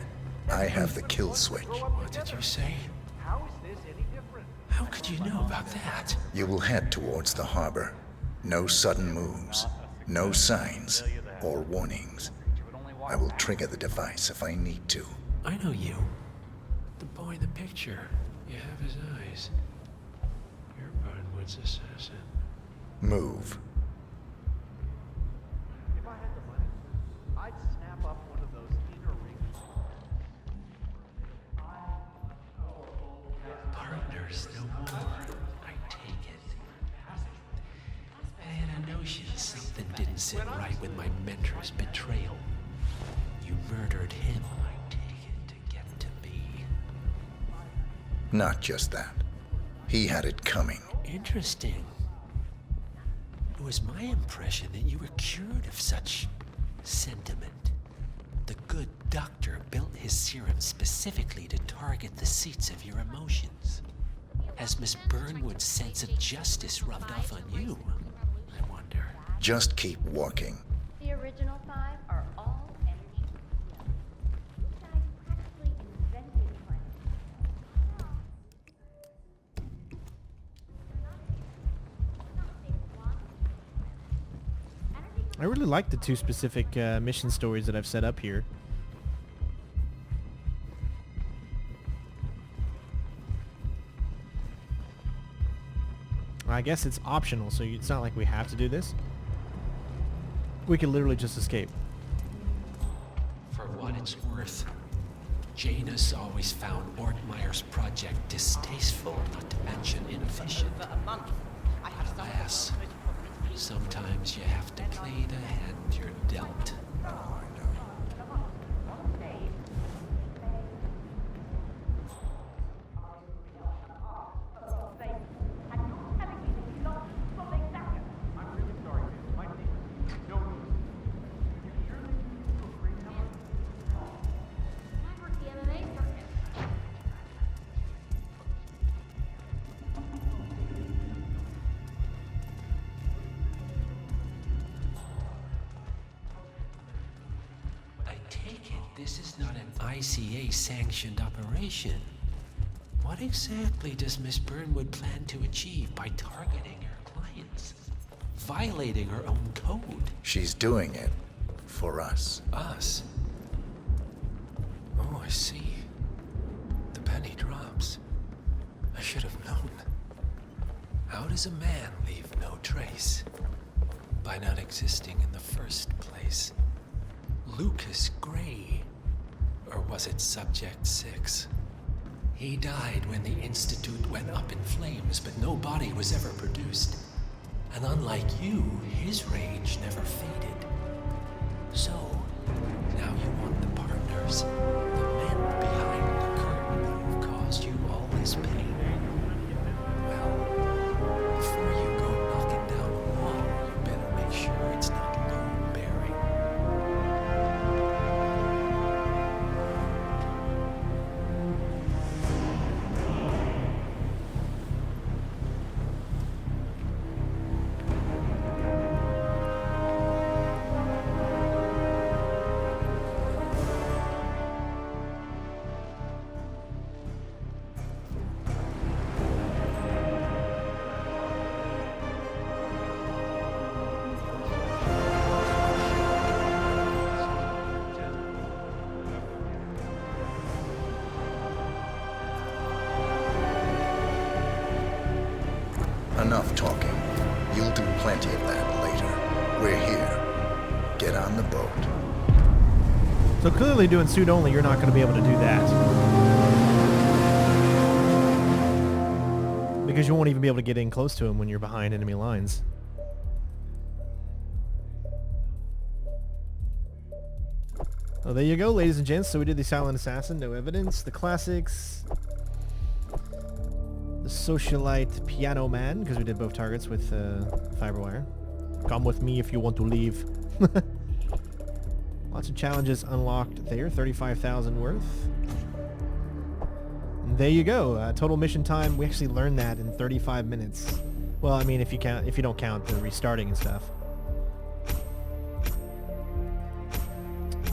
I have the kill switch. What did you say? How is this any different? How could you know about that? You will head towards the harbor. No sudden moves, no signs or warnings. I will trigger the device if I need to. I know you. The boy in the picture. You have his eyes. You're Barnwood's assassin. Move. If I had the money, I'd snap up one of those inner rings. Partners no more. I take it. I had a notion something didn't sit right with my mentor's betrayal. You murdered him, I take it, to get to me. Not just that. He had it coming. Interesting. It was my impression that you were cured of such sentiment. The good doctor built his serum specifically to target the seats of your emotions. Has Miss Burnwood's sense of justice rubbed off on you? I wonder. Just keep walking. The original 5 are all energy. I really like the two specific mission stories that I've set up here. I guess it's optional, so it's not like we have to do this. We could literally just escape. For what it's worth, Janus always found Ortmeyer's project distasteful, not to mention inefficient. Alas, sometimes you have to play the hand you're dealt. This is not an ICA-sanctioned operation. What exactly does Miss Burnwood plan to achieve by targeting her clients? Violating her own code? She's doing it for us. Us? Oh, I see. The penny drops. I should have known. How does a man leave no trace? By not existing in the first place. Lucas Gray. Or was it Subject 6? He died when the Institute went up in flames, but no body was ever produced. And unlike you, his rage never faded. So, now you want the partners, the men behind the curtain who've caused you all this pain. Well, before you go knocking down a wall, you better make sure it's not load-bearing. Enough talking. You'll do plenty of that later. We're here. Get on the boat. So clearly doing suit only, you're not going to be able to do that. Because you won't even be able to get in close to him when you're behind enemy lines. Oh, there you go, ladies and gents. So we did the Silent Assassin, No Evidence, the classics, the Socialite Piano Man, because we did both targets with Fiberwire. Come with me if you want to leave. Lots of challenges unlocked there, 35,000 worth. And there you go. Total mission time. We actually learned that in 35 minutes. Well, I mean, if you don't count the restarting and stuff.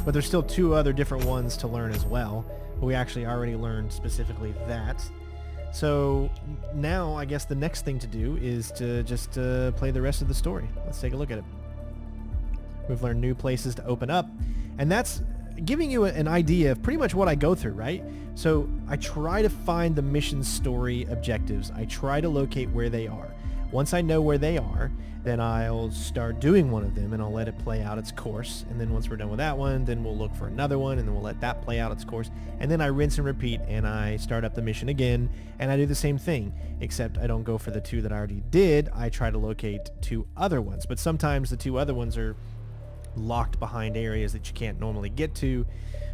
But there's still 2 other different ones to learn as well. But we actually already learned specifically that. So now I guess the next thing to do is to just play the rest of the story. Let's take a look at it. We've learned new places to open up, and that's giving you an idea of pretty much what I go through, right? So I try to find the mission story objectives. I try to locate where they are. Once I know where they are, then I'll start doing one of them and I'll let it play out its course. And then once we're done with that one, then we'll look for another one and then we'll let that play out its course. And then I rinse and repeat and I start up the mission again and I do the same thing, except I don't go for the 2 that I already did. I try to locate 2 other ones, but sometimes the 2 other ones are locked behind areas that you can't normally get to.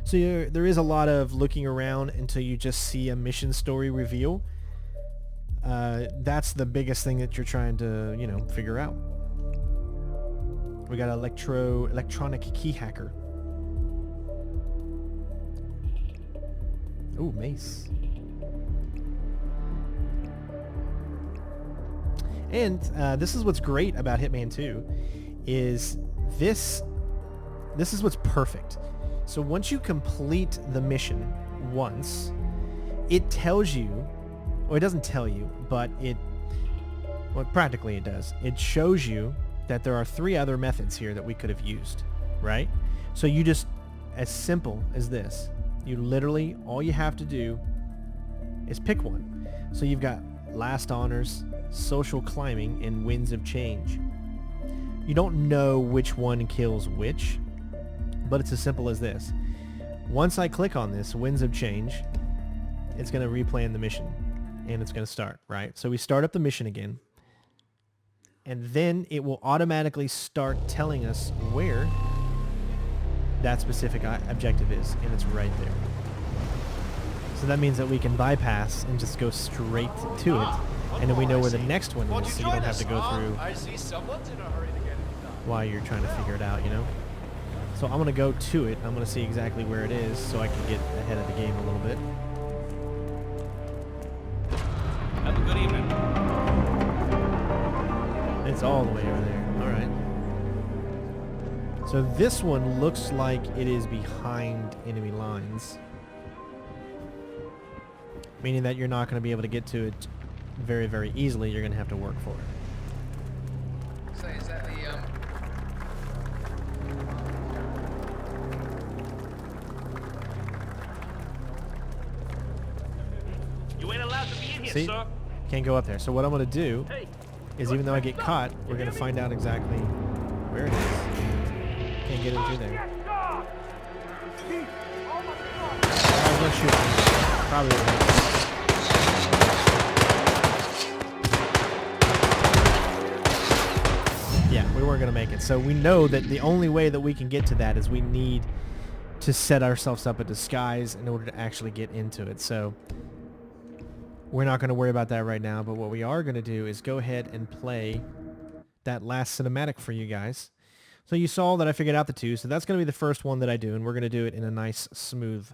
So there is a lot of looking around until you just see a mission story reveal. That's the biggest thing that you're trying to, figure out. We got electronic key hacker. Ooh, mace. And this is what's great about Hitman 2 is this is what's perfect. So once you complete the mission once, it tells you, or it doesn't tell you, but practically it does. It shows you that there are 3 other methods here that we could have used, right? So you just, as simple as this, you literally, all you have to do is pick one. So you've got Last Honors, Social Climbing, and Winds of Change. You don't know which one kills which, but it's as simple as this. Once I click on this, Winds of Change, it's going to replan the mission, and it's going to start, right? So we start up the mission again, and then it will automatically start telling us where that specific objective is, and it's right there. So that means that we can bypass and just go straight to it, and then we know where the next one is, so you don't have to go through I see someone's in a hurry to get it done. while you're trying to figure it out, you know? So I'm going to go to it. I'm going to see exactly where it is so I can get ahead of the game a little bit. Have a good evening. It's all the way over there. All right. So this one looks like it is behind enemy lines, meaning that you're not going to be able to get to it very, very easily. You're going to have to work for it. So is that the You ain't allowed to be in here, See? sir. Can't go up there. So what I'm going to do is, even though I get caught, we're going to find out exactly where it is. Can't get in through there. I was going to shoot him. Probably wouldn't. Yeah, we weren't going to make it. So we know that the only way that we can get to that is we need to set ourselves up a disguise in order to actually get into it. So we're not going to worry about that right now, but what we are going to do is go ahead and play that last cinematic for you guys. So you saw that I figured out the 2, so that's going to be the first one that I do, and we're going to do it in a nice, smooth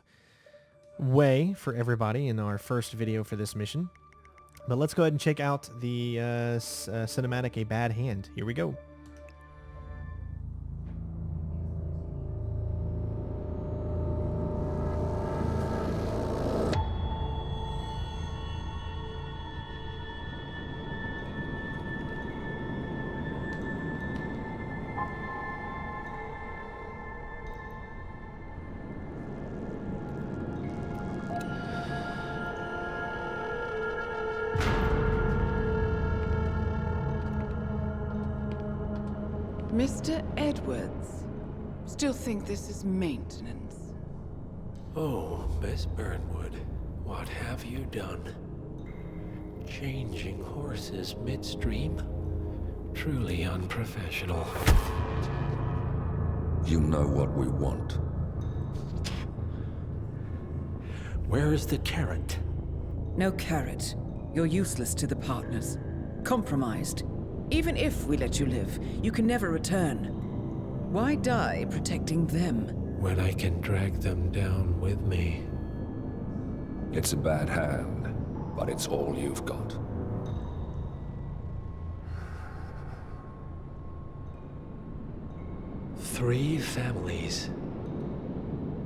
way for everybody in our first video for this mission. But let's go ahead and check out the cinematic A Bad Hand. Here we go. Mr. Edwards, still think this is maintenance? Oh, Miss Burnwood, what have you done? Changing horses midstream? Truly unprofessional. You know what we want. Where is the carrot? No carrot. You're useless to the partners. Compromised. Even if we let you live, you can never return. Why die protecting them? When I can drag them down with me. It's a bad hand, but it's all you've got. Three families.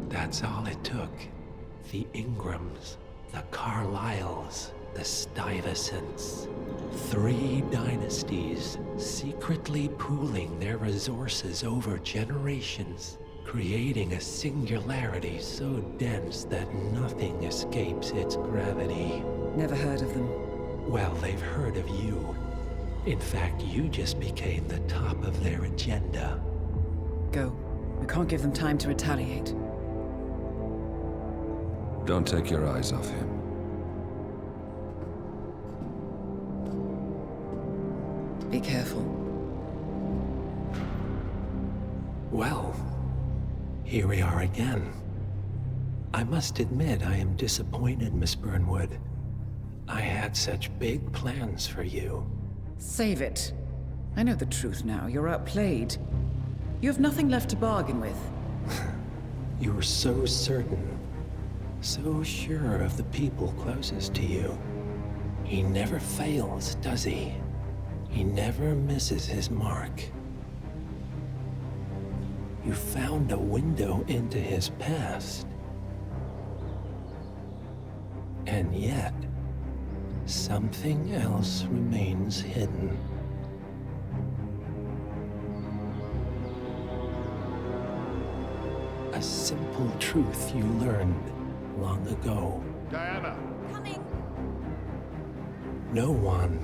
That's all it took. The Ingrams, the Carlyles, the Stuyvesants. 3 dynasties secretly pooling their resources over generations, creating a singularity so dense that nothing escapes its gravity. Never heard of them. Well, they've heard of you. In fact, you just became the top of their agenda. Go. We can't give them time to retaliate. Don't take your eyes off him. Be careful. Well, here we are again. I must admit I am disappointed, Miss Burnwood. I had such big plans for you. Save it. I know the truth now. You're outplayed. You have nothing left to bargain with. You were so certain, so sure of the people closest to you. He never fails, does he? He never misses his mark. You found a window into his past. And yet, something else remains hidden. simple truth you learned long ago. Diana! Coming! No one,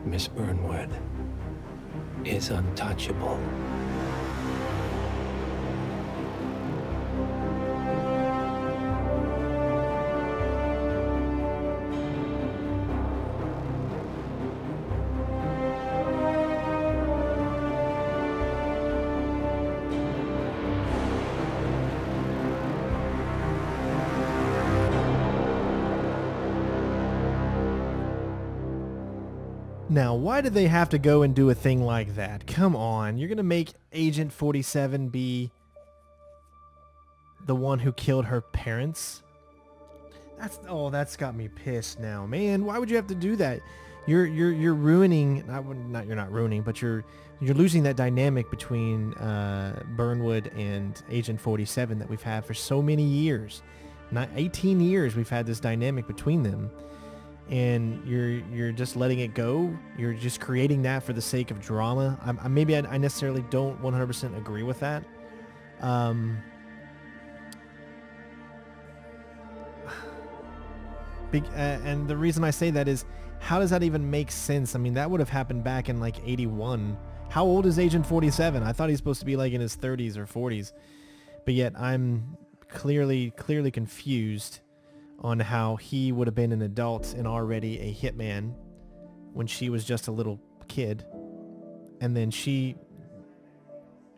Miss Burnwood, is untouchable. Now, why did they have to go and do a thing like that? Come on, you're gonna make Agent 47 be the one who killed her parents? That's got me pissed now, man. Why would you have to do that? You're ruining, you're not ruining, but you're losing that dynamic between Burnwood and Agent 47 that we've had for so many years. 18 years we've had this dynamic between them. And you're just letting it go. You're just creating that for the sake of drama. Maybe I necessarily don't 100% agree with that. And the reason I say that is, how does that even make sense? I mean, that would have happened back in like 81. How old is Agent 47? I thought he's supposed to be like in his 30s or 40s. But yet I'm clearly confused on how he would have been an adult and already a hitman when she was just a little kid. And then she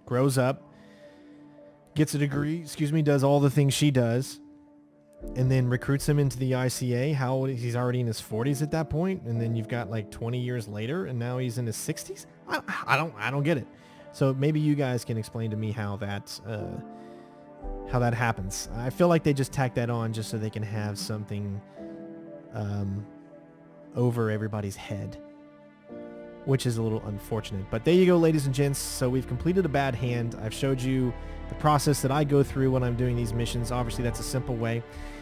grows up, gets a degree, does all the things she does, and then recruits him into the ICA. How old? He's already in his 40s at that point, and then you've got like 20 years later, and now he's in his 60s? I don't get it. So maybe you guys can explain to me how that happens. I feel like they just tack that on just so they can have something over everybody's head, which is a little unfortunate. But there you go, ladies and gents. So we've completed a bad hand. I've showed you the process that I go through when I'm doing these missions. Obviously, that's a simple way.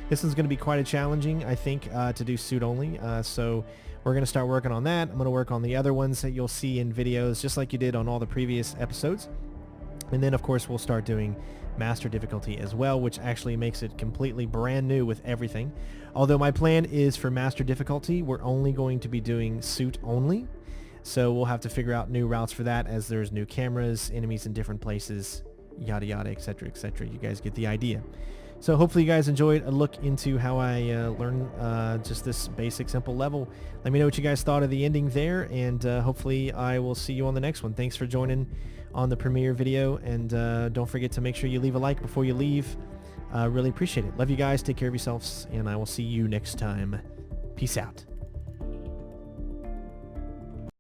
This one's going to be quite a challenging, I think, to do suit only. So we're going to start working on that. I'm going to work on the other ones that you'll see in videos, just like you did on all the previous episodes. And then, of course, we'll start doing master difficulty as well, which actually makes it completely brand new with everything. Although my plan is for master difficulty, we're only going to be doing suit only. So we'll have to figure out new routes for that, as there's new cameras, enemies in different places, yada yada, etc, etc. You guys get the idea. So hopefully you guys enjoyed a look into how I learn just this basic simple level. Let me know what you guys thought of the ending there, and hopefully I will see you on the next one. Thanks for joining on the premiere video, and don't forget to make sure you leave a like before you leave. Really appreciate it. Love you guys. Take care of yourselves, and I will see you next time. Peace out.